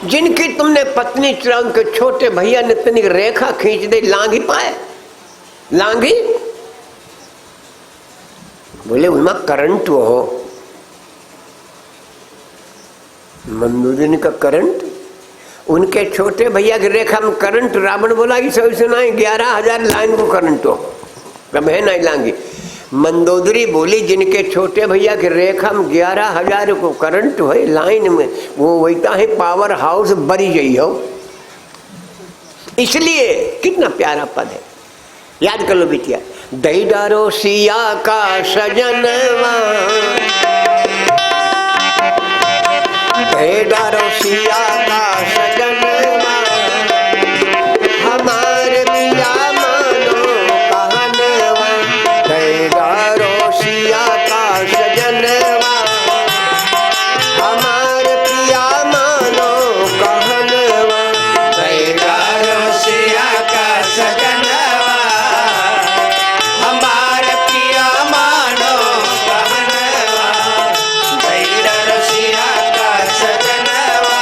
जिनकी तुमने पत्नी चुरा, उनके छोटे भैया ने इतनी रेखा खींच दे, लांग ही पाए? लांगी? बोले उनमें करंट हो। मंदोदरी का करंट, उनके छोटे भैया की रेखा में करंट। रावण बोला कि सब सुनाए 11,000 लाइन को करंट हो, कब है नहीं लांगी। मंदोदरी बोली जिनके छोटे भैया के रेखा में 11,000 को करंट है लाइन में, वो वैता है पावर हाउस बरी गई हो। इसलिए कितना प्यारा पद है, याद कर लो बिटिया। दही डारो सिया का सजनवा, दही डारो सिया का सजनवा, हमारे पिया मानो कहनवा, दही डारो सिया का सजनवा, हमारे पिया मानो कहनवा, दही डारो सिया का सजनवा, हमारे पिया मानो कहनवा, दही डारो सिया का सजनवा,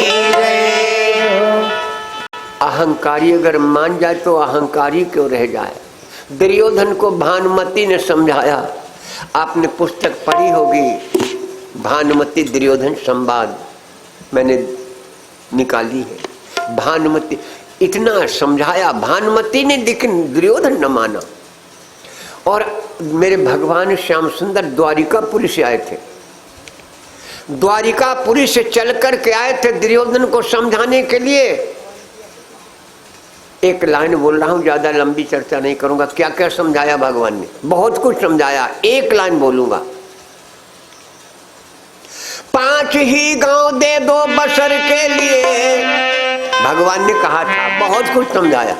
रहे। अहंकारी अगर मान जाए तो अहंकारी क्यों रह जाए। दुर्योधन को भानुमति ने समझाया। आपने पुस्तक पढ़ी होगी भानुमति दुर्योधन संवाद, मैंने निकाली है। भानुमति इतना समझाया, भानुमति ने, लेकिन दुर्योधन न माना। और मेरे भगवान श्याम सुंदर द्वारिकापुरी से आए थे, द्वारिकापुरी से चल कर के आए थे दुर्योधन को समझाने के लिए। एक लाइन बोल रहा हूं, ज्यादा लंबी चर्चा नहीं करूंगा। क्या क्या समझाया भगवान ने, बहुत कुछ समझाया, एक लाइन बोलूंगा। 5 ही गांव दे दो बसर के लिए, भगवान ने कहा था, बहुत कुछ समझाया।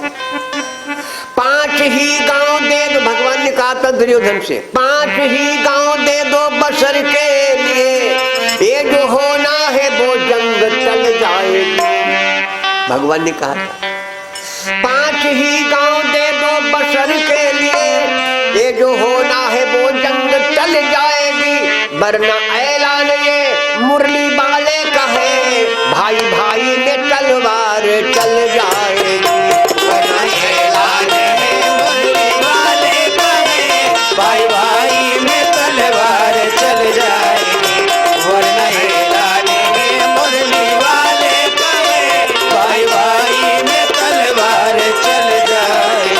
5 ही गांव दे दो, भगवान ने कहा था दुर्योधन से, 5 ही गांव दे दो बसर के लिए, ये जो होना है वो जंग टल जाएगी। भगवान ने कहा था 5 ही गांव दे दो बसर के लिए, ये जो होना है वो जंग टल जाएगी। वरना ऐलान ये मुरली वाले का है, भाई भाई में तलवार चल जाएगी। वरना ऐलान है मुरली वाले का है, भाई भाई में तलवार चल जाएगी। वरना ऐलान है मुरली वाले का है, भाई भाई में तलवार चल जाएगी।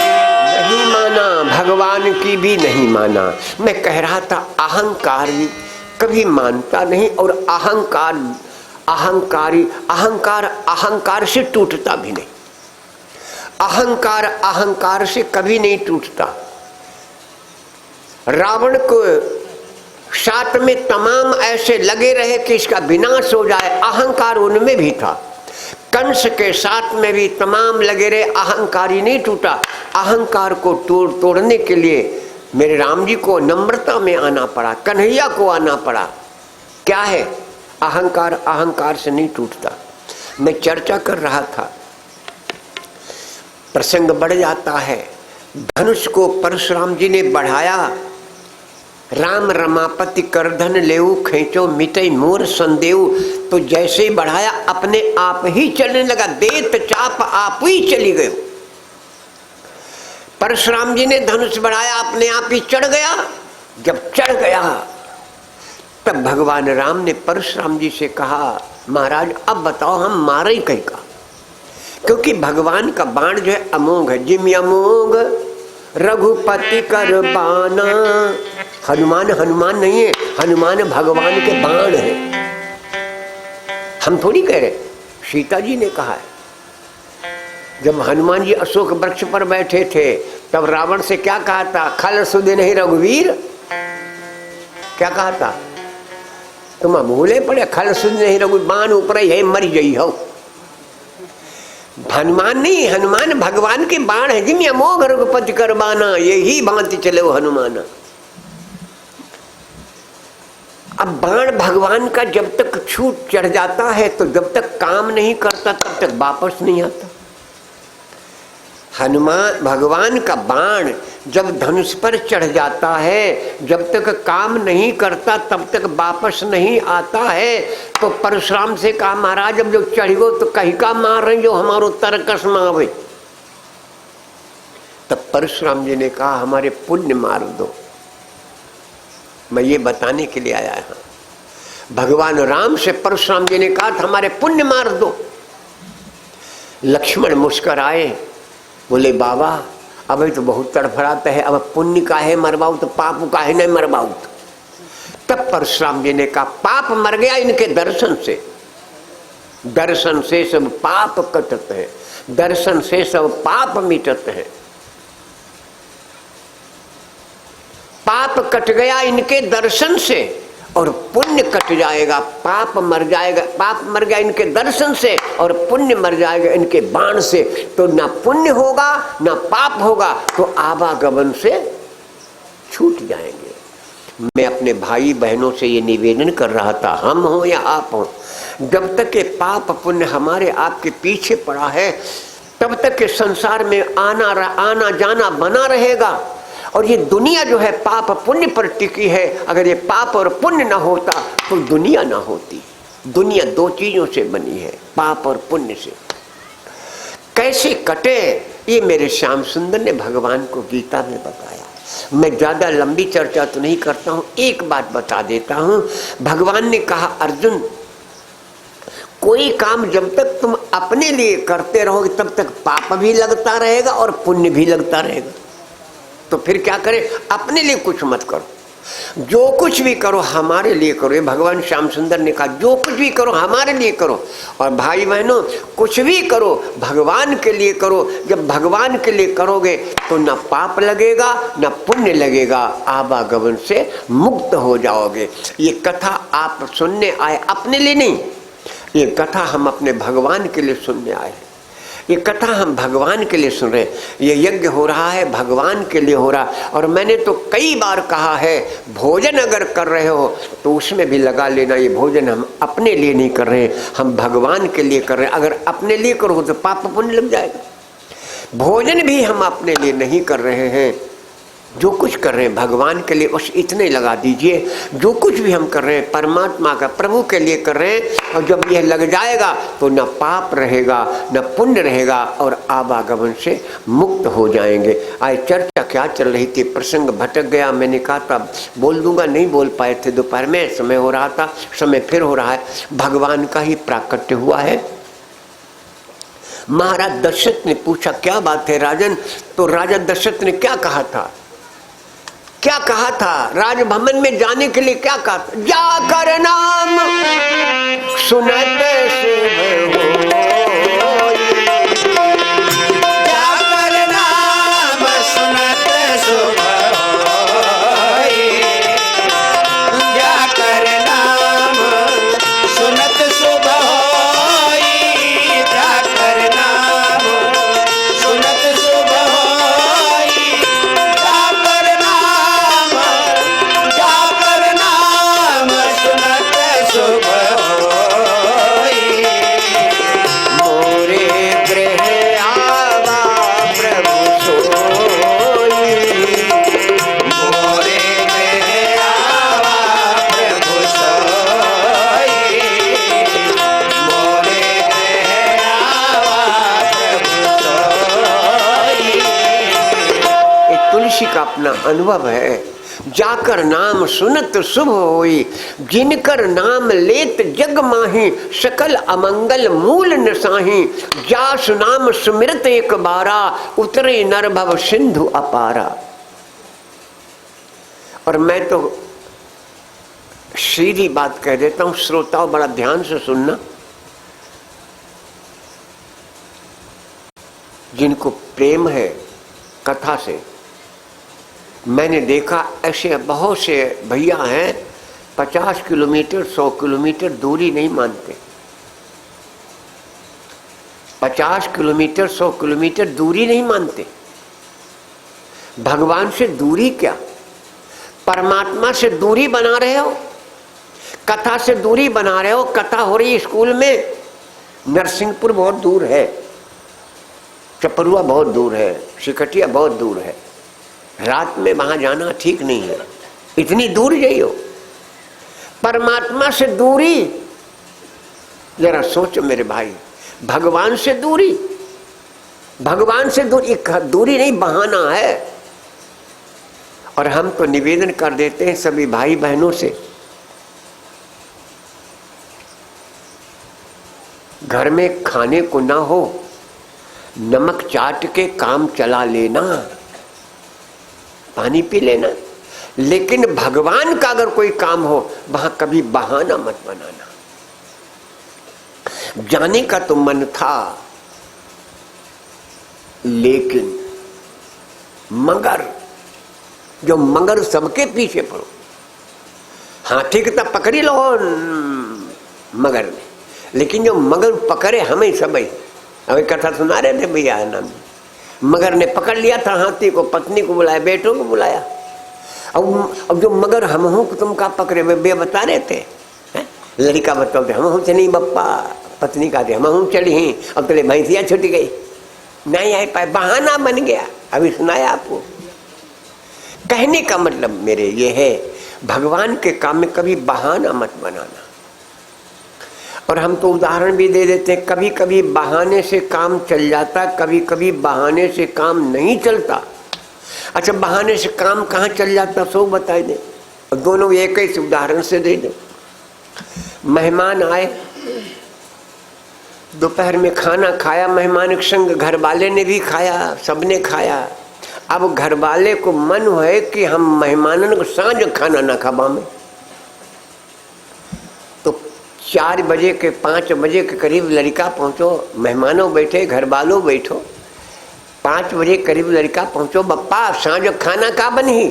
नहीं माना, भगवान की भी नहीं माना। मैं कह रहा था अहंकार भी कभी मानता नहीं, और अहंकार से टूटता भी नहीं। अहंकार से कभी नहीं टूटता। रावण को साथ में तमाम ऐसे लगे रहे कि इसका विनाश हो जाए, अहंकार उनमें भी था। कंस के साथ में भी तमाम लगे रहे, अहंकारी नहीं टूटा। अहंकार को तोड़ने के लिए मेरे राम जी को नम्रता में आना पड़ा, कन्हैया को आना पड़ा। क्या है अहंकार? अहंकार से नहीं टूटता। मैं चर्चा कर रहा था, प्रसंग बढ़ जाता है। धनुष को परशुराम जी ने बढ़ाया, राम रमापति करधन लेऊ खींचो मिटई मोर संदेऊ, तो जैसे ही बढ़ाया अपने आप ही चलने लगा, देत चाप आप ही चली गयो। परशुराम जी ने धनुष बढ़ाया, अपने आप ही चढ़ गया। जब चढ़ गया तब भगवान राम ने परशुराम जी से कहा, महाराज अब बताओ हम मारे ही कहीं का, क्योंकि भगवान का बाण जो है अमोघ है। जिम अमोघ रघुपति कर बाना, हनुमान नहीं है, हनुमान भगवान के बाण है। हम थोड़ी कह रहे, सीता जी ने कहा है। जब हनुमान जी अशोक वृक्ष पर बैठे थे तब रावण से क्या कहा था? खल सुधे नहीं रघुवीर, क्या कहा था? तुम भूले पड़े, खल सुधे नहीं रघु, बाण ऊपर है मर गई हो। हनुमान नहीं, हनुमान भगवान के बाण है। जिम अमोघ रघुपति कर बाना, यही भांति चले वो हनुमान। अब बाण भगवान का जब तक छूट चढ़ जाता है तो जब तक काम नहीं करता तब तक वापस नहीं आता। हनुमान भगवान का बाण जब धनुष पर चढ़ जाता है, जब तक काम नहीं करता तब तक वापस नहीं आता है। तो परशुराम से कहा, महाराज अब जो चढ़ गो तो कहीं का मार रहे जो हमारो तरकस में आवे। तब परशुराम जी ने कहा, हमारे पुण्य मार दो। मैं ये बताने के लिए आया हूं। भगवान राम से परशुराम जी ने कहा था, हमारे पुण्य मार दो। लक्ष्मण मुस्कुराए, बोले बाबा अभी तो बहुत तड़फड़ाता है, अब पुण्य काहे मरवाऊ तो पाप काहे नहीं मरवाऊ। तब परशुराम जी ने कहा, पाप मर गया इनके दर्शन से, दर्शन से सब पाप कटते हैं, दर्शन से सब पाप मिटते हैं। पाप कट गया इनके दर्शन से और पुण्य कट जाएगा। पाप मर जाएगा, पाप मर गया इनके दर्शन से और पुण्य मर जाएगा इनके बाण से। तो ना पुण्य होगा ना पाप होगा, तो आवागमन से छूट जाएंगे। मैं अपने भाई बहनों से ये निवेदन कर रहा था, हम हो या आप हो, जब तक ये पाप पुण्य हमारे आपके पीछे पड़ा है तब तक के संसार में आना जाना बना रहेगा। और ये दुनिया जो है पाप पुण्य पर टिकी है। अगर ये पाप और पुण्य ना होता तो दुनिया ना होती। दुनिया दो चीजों से बनी है, पाप और पुण्य से। कैसे कटे ये मेरे श्याम सुंदर ने भगवान को गीता में बताया। मैं ज्यादा लंबी चर्चा तो नहीं करता हूं, एक बात बता देता हूं। भगवान ने कहा, अर्जुन कोई काम जब तक तुम अपने लिए करते रहोगे तब तक पाप भी लगता रहेगा और पुण्य भी लगता रहेगा। तो फिर क्या करें? अपने लिए कुछ मत करो, जो कुछ भी करो हमारे लिए करो। ये भगवान श्याम सुंदर ने कहा, जो कुछ भी करो हमारे लिए करो। और भाई बहनों, कुछ भी करो भगवान के लिए करो। जब भगवान के लिए करोगे तो न पाप लगेगा न पुण्य लगेगा, आवागमन से मुक्त हो जाओगे। ये कथा आप सुनने आए, अपने लिए नहीं, ये कथा हम अपने भगवान के लिए सुनने आए। ये कथा हम भगवान के लिए सुन रहे हैं। ये यज्ञ हो रहा है भगवान के लिए हो रहा। और मैंने तो कई बार कहा है, भोजन अगर कर रहे हो तो उसमें भी लगा लेना, ये भोजन हम अपने लिए नहीं कर रहे हैं, हम भगवान के लिए कर रहे हैं। अगर अपने लिए करो तो पाप पुण्य लग जाएगा। भोजन भी हम अपने लिए नहीं कर रहे हैं, जो कुछ कर रहे हैं भगवान के लिए, बस इतने लगा दीजिए। जो कुछ भी हम कर रहे हैं परमात्मा का, प्रभु के लिए कर रहे हैं। और जब यह लग जाएगा तो न पाप रहेगा न पुण्य रहेगा और आवागमन से मुक्त हो जाएंगे। आज चर्चा क्या चल रही थी, प्रसंग भटक गया। मैंने कहा था बोल दूंगा, नहीं बोल पाए थे दोपहर में, समय हो रहा था, समय फिर हो रहा है। भगवान का ही प्राकट्य हुआ है। महाराज दशरथ ने पूछा, क्या बात है राजन? तो राजा दशरथ ने क्या कहा था? क्या कहा था? राजभवन में जाने के लिए क्या कहा था? जाकर नाम सुनत शुभ होई, जाकर नाम सुनत शुभ होई, जाकर नाम सुनत शुभ होई, जाकर नाम सुनत शुभ होई, जाकर नाम सुनत शुभ होई। मोरे गृह आवा प्रभु सोई, मोरे गृह आवा प्रभु सोई, मोरे गृह आवा प्रभु सोई। ये तुलसी का अपना अनुभव है। जाकर नाम सुनत शुभ होई, जिनकर नाम लेत जग माही, सकल अमंगल मूल नसाही, जास नाम सुमिरत एक बारा, उतरे नर भव सिंधु अपारा। और मैं तो सीधी बात कह देता हूं, श्रोताओं बड़ा ध्यान से सुनना। जिनको प्रेम है कथा से, मैंने देखा ऐसे बहुत से भैया हैं 50 किलोमीटर 100 किलोमीटर दूरी नहीं मानते। 50 किलोमीटर 100 किलोमीटर दूरी नहीं मानते। भगवान से दूरी क्या, परमात्मा से दूरी बना रहे हो, कथा से दूरी बना रहे हो। कथा हो रही स्कूल में, नरसिंहपुर बहुत दूर है, चपरुआ बहुत दूर है, सिकटिया बहुत दूर है। रात में वहां जाना ठीक नहीं है, इतनी दूर जाइयो। परमात्मा से दूरी, जरा सोचो मेरे भाई, भगवान से दूरी, भगवान से दूरी, दूरी नहीं बहाना है। और हम तो निवेदन कर देते हैं सभी भाई बहनों से, घर में खाने को ना हो, नमक चाट के काम चला लेना, पानी पी लेना। लेकिन भगवान का अगर कोई काम हो वहां कभी बहाना मत बनाना। जाने का तो मन था, लेकिन मगर जो मगर सबके पीछे पड़ो, हाथी की तब पकड़ी लो मगर ने, लेकिन जो मगर पकड़े हमें सब। अभी कथा सुना रहे थे भैया नाम, मगर ने पकड़ लिया था हाथी को, पत्नी को बुलाया, बेटों को बुलाया। अब जो मगर हम हूं तुम का पकड़े, वे बता रहे थे, लड़का बताते हम हूं चली बप्पा, पत्नी का थे हम हूं चली ही, अब तेरे भैंसिया छुट गई, नहीं आई पाए, बहाना बन गया। अभी सुनाया आपको। कहने का मतलब मेरे ये है, भगवान के काम में कभी बहाना मत बनाना। और हम तो उदाहरण भी दे देते हैं, कभी कभी बहाने से काम चल जाता, कभी कभी बहाने से काम नहीं चलता। अच्छा, बहाने से काम कहाँ चल जाता सो बताई दे, दोनों एक ही उदाहरण से दे दे। मेहमान आए, दोपहर में खाना खाया मेहमान के संग, घर वाले ने भी खाया, सबने खाया। अब घर वाले को मन है कि हम मेहमानों को सांझ खाना ना खावा में, तो 4 बजे के 5 बजे के करीब लड़का पहुंचो, मेहमानों बैठे, घर वालों बैठो, 5 बजे करीब लड़का पहुंचो, बप्पा सांझ खाना का बनी?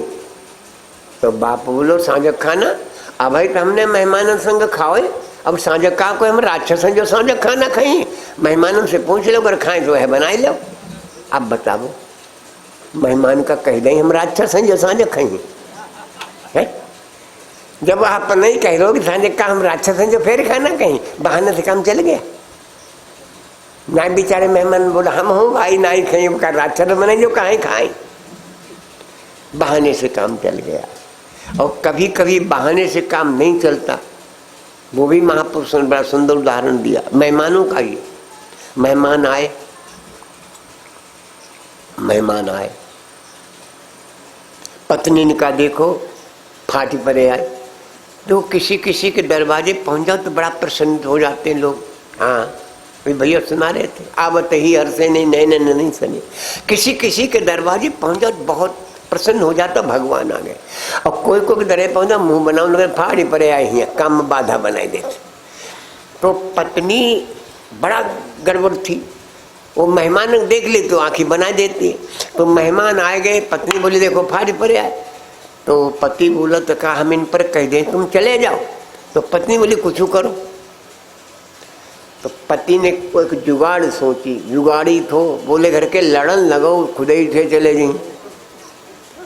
तो बाप बोलो सांझ खाना, अब भाई तो हमने मेहमानों संग खाओ, अब सांझ का को हम राक्षस जो सांझ खाना खाई, मेहमानों से पूछ लो अगर खाएं तो है बनाई लो। अब बताओ, मेहमान का कह दें हम राक्षस हैं जो सांझ खाई है? जब आप नहीं कह रहे हो कि सांझ का हम राक्षस हैं जो फिर खाना कहीं, बहाने से काम चल गया ना। बेचारे मेहमान बोला हम हूँ भाई नहीं खाई, राक्षस बने जो कहीं खाए, बहाने से काम चल गया। और कभी कभी बहाने से काम नहीं चलता, वो भी महापुरुष ने बड़ा सुंदर उदाहरण दिया मेहमानों का ही। मेहमान आए, पत्नी ने कहा देखो फाटी परे आए, तो किसी किसी के दरवाजे पहुंच जाओ तो बड़ा प्रसन्न हो जाते हैं लोग। हाँ भैया सुना रहे थे, आवत ही हर से नहीं सने, किसी किसी के दरवाजे पहुंच जाओ बहुत प्रसन्न हो जाता, भगवान आ गए। और कोई कोई दरे पहुंचा मुंह बनाओ लगे फाड़ी परे आए हैं, काम बाधा बनाई देते। तो पत्नी बड़ा गड़बड़ थी, वो मेहमान देख ली तो आंखें बना देती। तो मेहमान आए गए, पत्नी बोली देखो फाड़ी परे आए। तो पति बोला तो कहा हम इन पर कह दें तुम चले जाओ। तो पत्नी बोली कुछ करो। तो पति ने कोई जुगाड़ सोची, जुगाड़ी थो, बोले घर के लड़न लगो खुद ही उठे चले जाए,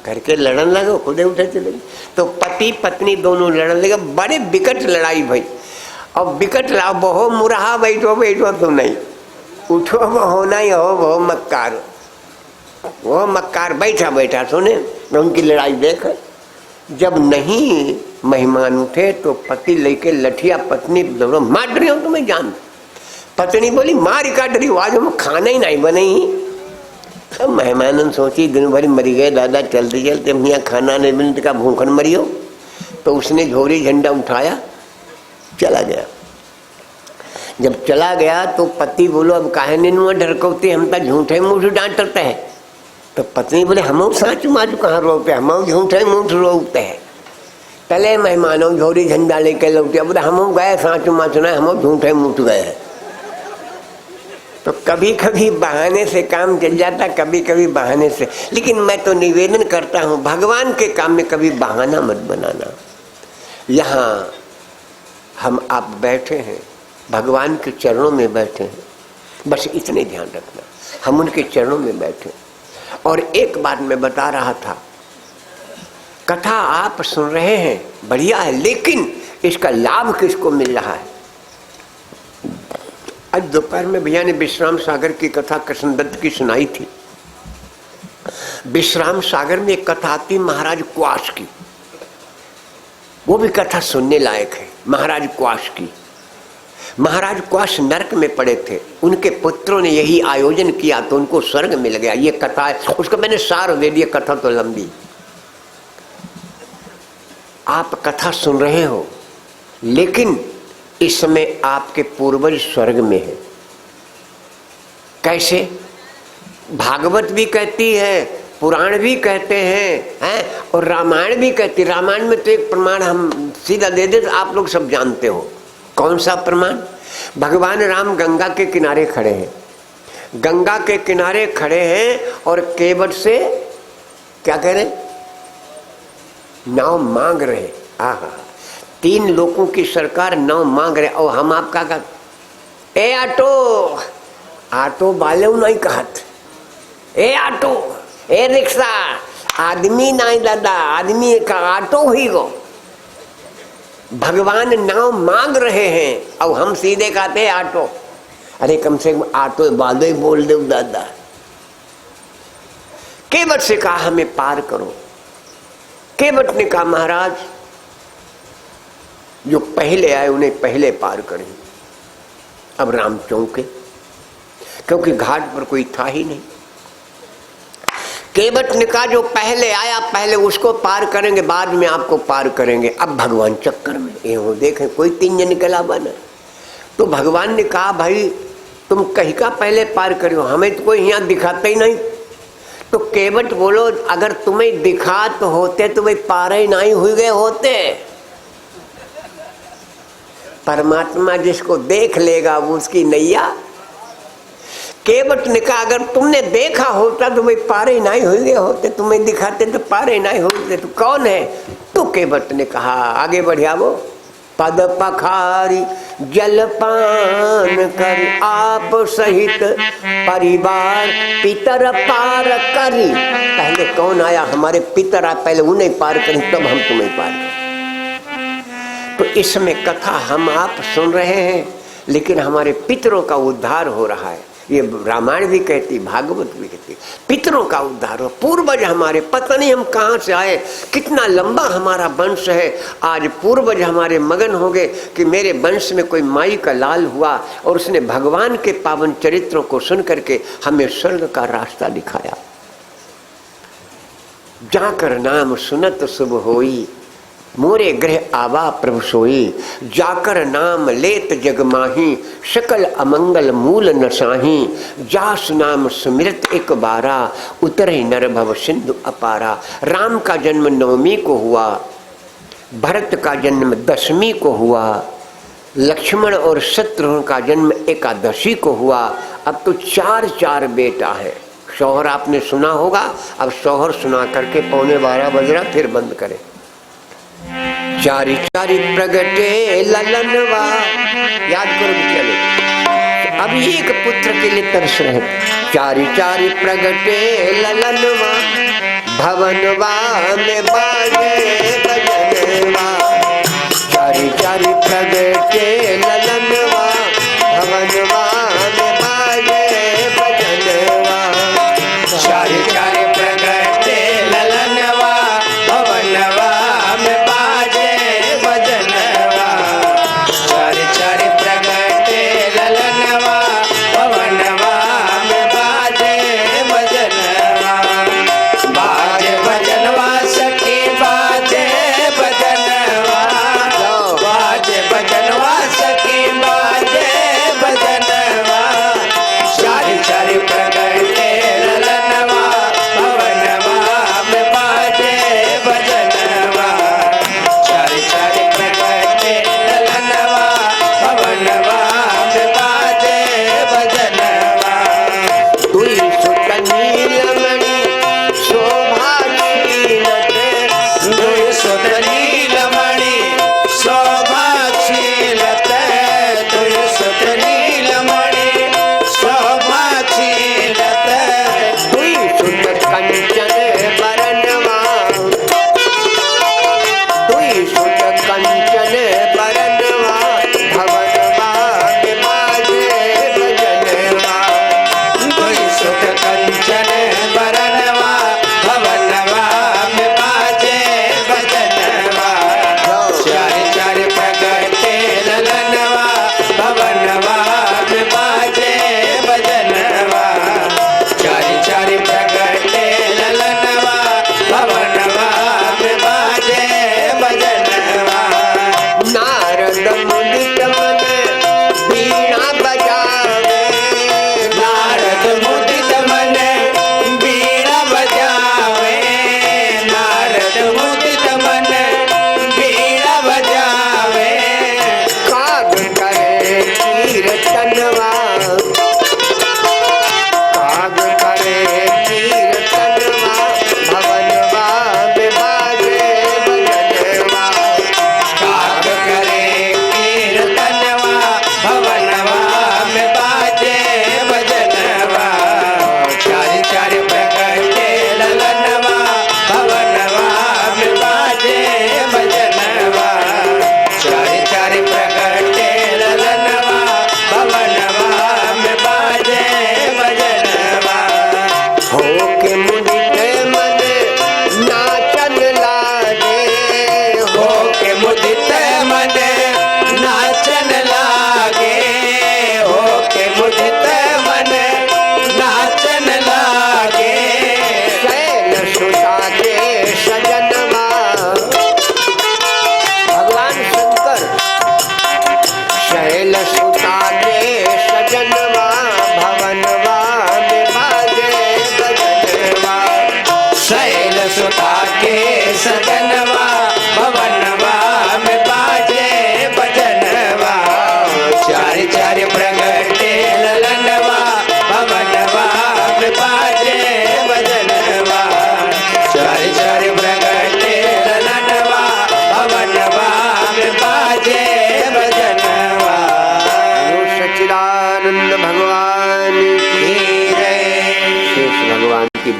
घर के लड़न लगो खुद ही उठे चले। तो पति पत्नी दोनों लड़न लगे, बड़े विकट लड़ाई भाई। और विकट लाओ बहो मुरहा बैठो तो नहीं उठो, बहो नहीं हो बहो मक्कार, वो मक्कार बैठा सुने उनकी लड़ाई देख। जब नहीं मेहमान उठे तो पति लेके लठिया पत्नी दौड़ो मार रही हो तुम्हें जान। पत्नी बोली मार काट रही हो, आज हम खाना ही नहीं बनी। अब मेहमान सोची दिन भर मरी गए दादा, चलते चलते हम यहाँ खाना नहीं मिलने का भूखन मरियो। तो उसने झोरी झंडा उठाया चला गया। जब चला गया तो पति बोलो अब काहे ने डरकौते, हम तो झूठे मुँह डांटते हैं। तो पत्नी बोले हम साचू माचू कहाँ रोकते, हम झूठे मुँह रोकते हैं। तले मेहमानों झोरी झंडा लेके लौटे, बोले हम गए साचू माचू नहीं, हम झूठे मुँह गए हैं। तो कभी कभी बहाने से काम चल जाता, कभी कभी बहाने से। लेकिन मैं तो निवेदन करता हूँ भगवान के काम में कभी बहाना मत बनाना। यहाँ हम आप बैठे हैं, भगवान के चरणों में बैठे हैं, बस इतने ध्यान रखना हम उनके चरणों में बैठे। और एक बात मैं बता रहा था, कथा आप सुन रहे हैं बढ़िया है, लेकिन इसका लाभ किसको मिल रहा है? आज दोपहर में भैया ने विश्राम सागर की कथा कृष्णदत्त की सुनाई थी। विश्राम सागर में एक कथा आती महाराज क्वाश की, वो भी कथा सुनने लायक है। महाराज क्वाश की, महाराज क्वाश नरक में पड़े थे, उनके पुत्रों ने यही आयोजन किया तो उनको स्वर्ग मिल गया। ये कथा है, उसको मैंने सार दे दिया, कथा तो लंबी। आप कथा सुन रहे हो, लेकिन इस समय आपके पूर्वज स्वर्ग में है। कैसे? भागवत भी कहती है, पुराण भी कहते हैं, और रामायण भी कहती। रामायण में तो एक प्रमाण हम सीधा दे दे, आप लोग सब जानते हो। कौन सा प्रमाण? भगवान राम गंगा के किनारे खड़े हैं, गंगा के किनारे खड़े हैं और केवट से क्या कह रहे? नाव मांग रहे। आहा, 3 लोगों की सरकार नाव मांग रहे और हम आपका का ए ऑटो वाले नहीं कहत, ए ऑटो, ए रिक्शा, आदमी नहीं दादा, आदमी का ऑटो ही गो। भगवान नाव मांग रहे हैं और हम सीधे कहते ऑटो। अरे कम से कम ऑटो वाले ही बोल दो दादा। केवट से कहा हमें पार करो। केवट ने कहा महाराज जो पहले आए उन्हें पहले पार करें। अब राम चौंके, क्योंकि घाट पर कोई था ही नहीं। केवट ने कहा जो पहले आया पहले उसको पार करेंगे, बाद में आपको पार करेंगे। अब भगवान चक्कर में ये हो, देखें कोई तीन निकला बना। तो भगवान ने कहा भाई तुम कहीं का पहले पार करो, हमें तो कोई यहाँ दिखाता ही नहीं। तो केवट बोलो अगर तुम्हें दिखा तो होते तो भाई पार ही नहीं हुए गए होते। परमात्मा जिसको देख लेगा वो उसकी नैया। केवट ने कहा अगर तुमने देखा होता तो भाई पारे नहीं हुए होते, तुम्हें दिखाते तो पारे नहीं होते। तो कौन है? तो केवट ने कहा, आगे बढ़िया वो, पद पखारी जलपान कर आप सहित परिवार पितर पार करी। पहले कौन आया? हमारे पितर आए, पहले उन्हें पार करें तब हम तुम्हें पार करें। तो इसमें कथा हम आप सुन रहे हैं, लेकिन हमारे पितरों का उद्धार हो रहा है। ये रामायण भी कहती, भागवत भी कहती, पितरों का उद्धार हो। पूर्वज हमारे पता नहीं हम कहाँ से आए, कितना लंबा हमारा वंश है। आज पूर्वज हमारे मगन हो गए कि मेरे वंश में कोई माई का लाल हुआ और उसने भगवान के पावन चरित्रों को सुन करके हमें स्वर्ग का रास्ता दिखाया। जाकर नाम सुनत शुभ होई, मोरे गृह आवा प्रभु सोई। जाकर नाम लेत जग माही, सकल अमंगल मूल नसाही। जास नाम सुमिरत एक बारा, उतरे नर भव सिंधु अपारा। राम का जन्म नवमी को हुआ, भरत का जन्म दशमी को हुआ, लक्ष्मण और शत्रुघ्न का जन्म एकादशी को हुआ। अब तो चार चार बेटा है। शौहर आपने सुना होगा, अब शौहर सुना करके 11:15 बज रहा, फिर बंद करें। चारी चारी प्रगटे ललनवा, याद करो चलो, अब एक पुत्र के लिए तरस रहे। चारी चारी प्रगटे ललनवा, भवनवा में बाजे बजनवा। चारी चारी प्रगटे ललनवा, भवनवा में बाजे बजनवा। चारी चारी प्रगटे ललनवा, भवनवा में बाजे बजनवा। चारी चारी प्रगटे ललनवा, भवनवा में बाजे बजनवा। बाजे बजनवा सखी बाजे बजनवा, बाजे बजनवा सखी बाजे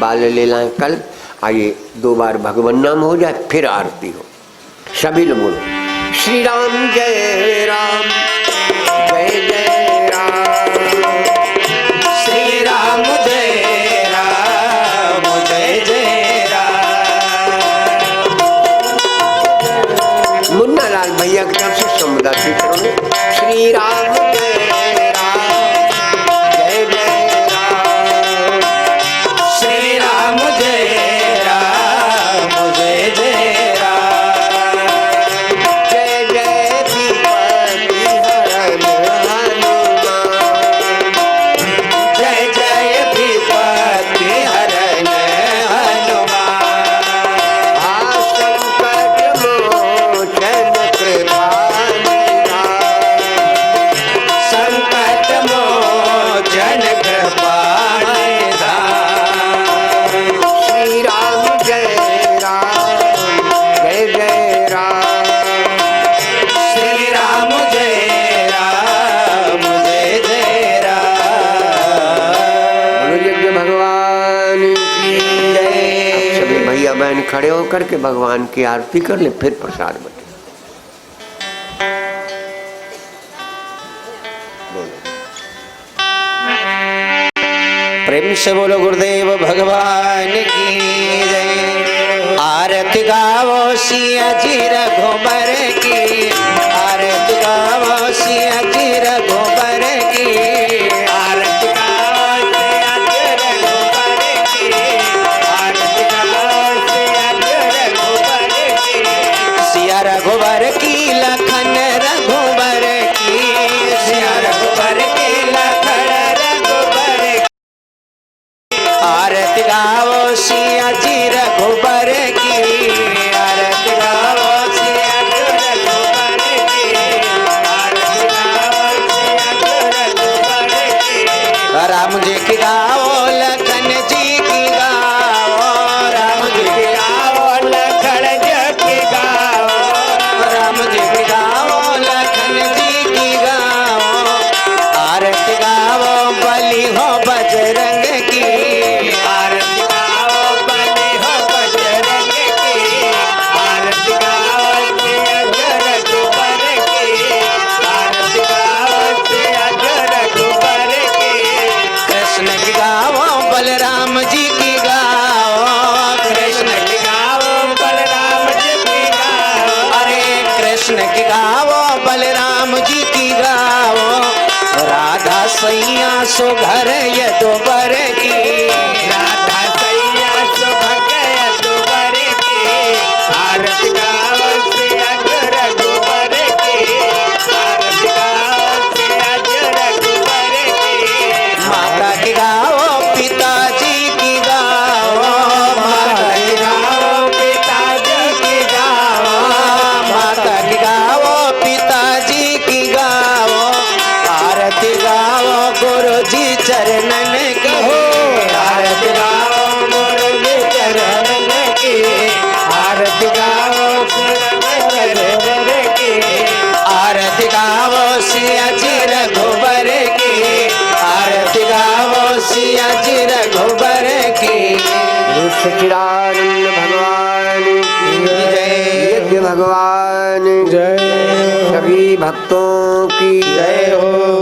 बाल लीलाएं कल। आइए 2 बार भगवान नाम हो जाए फिर आरती हो। सभी लोग बोलो श्री राम जय राम जय जय राम, श्री राम जय राम जय जय राम। मुन्ना लाल भैया की तरफ से समुदाय करो श्री राम जय राम जय जय राम, श्री राम जय राम जय जय राम। जय जय दीपति हरण हनुमान, जय जय विपत्ति हरण हनुमान। संकट मोचन कृपा निधान, संकट मोचन कृपा निधान। श्री राम जय जय राम, श्री राम जय राम जय जय राम। बोलो यज्ञ भगवान की जय। सभी भैया बहन खड़े होकर के भगवान की आरती कर ले फिर प्रसाद बटे। प्रेम से बोलो गुरुदेव भगवान की जय। आरती गावो सिया जी रघुबर की, आरती गावो सिया जी रघुबर की, आरती गावो सिया जी रघुबर की, आरती गावो सिया जी रघुबर की। सिया रघुबर की लखन रघुबर की, सिया रघुबर की लखन रघुबर की। आरती गावो सिया जी रघुबर की, आरती गावो सिया जी रघुबर की, आरती गावो सिया जी रघुबर की। राम जी की गावो लखन जी की गावो, राम जी की गावो लखन जी की गावो, राम जी की गावो लखन जी की गावो। आरती गावो बलि हो बजरंग की, आरती गावो बलि हो बजरंग की, आरती गावो सिया जी रघुबर की, आरती गावो सिया जी रघुबर की। कृष्ण की गावो बलराम जी की गावो, कृष्ण की गावो बलराम जी की गावो, अरे कृष्ण की गावो बलराम जी की गावो। राधा सैया सुघर यदुबर की, राधा सैया सुघर यदुबर की। आरती गावो सिया जी रघुबर की, आरती गावो सिया जी रघुबर की। माता की गावो पिताजी की गावो, माता की गावो पिताजी की गावो, माता की गावो पिताजी की गावो। आरती गावो गुरु जी चरणन कहो, आरती गावो गुरु जी चरणन की, आरती गावो रघुबर की, आरती गावो सिया जी रघुबर की, आरती गावो सिया जी रघुबर की। सच्चिदानंद भगवान की जय। यज्ञ भगवान जय। सभी भक्तों की जय हो।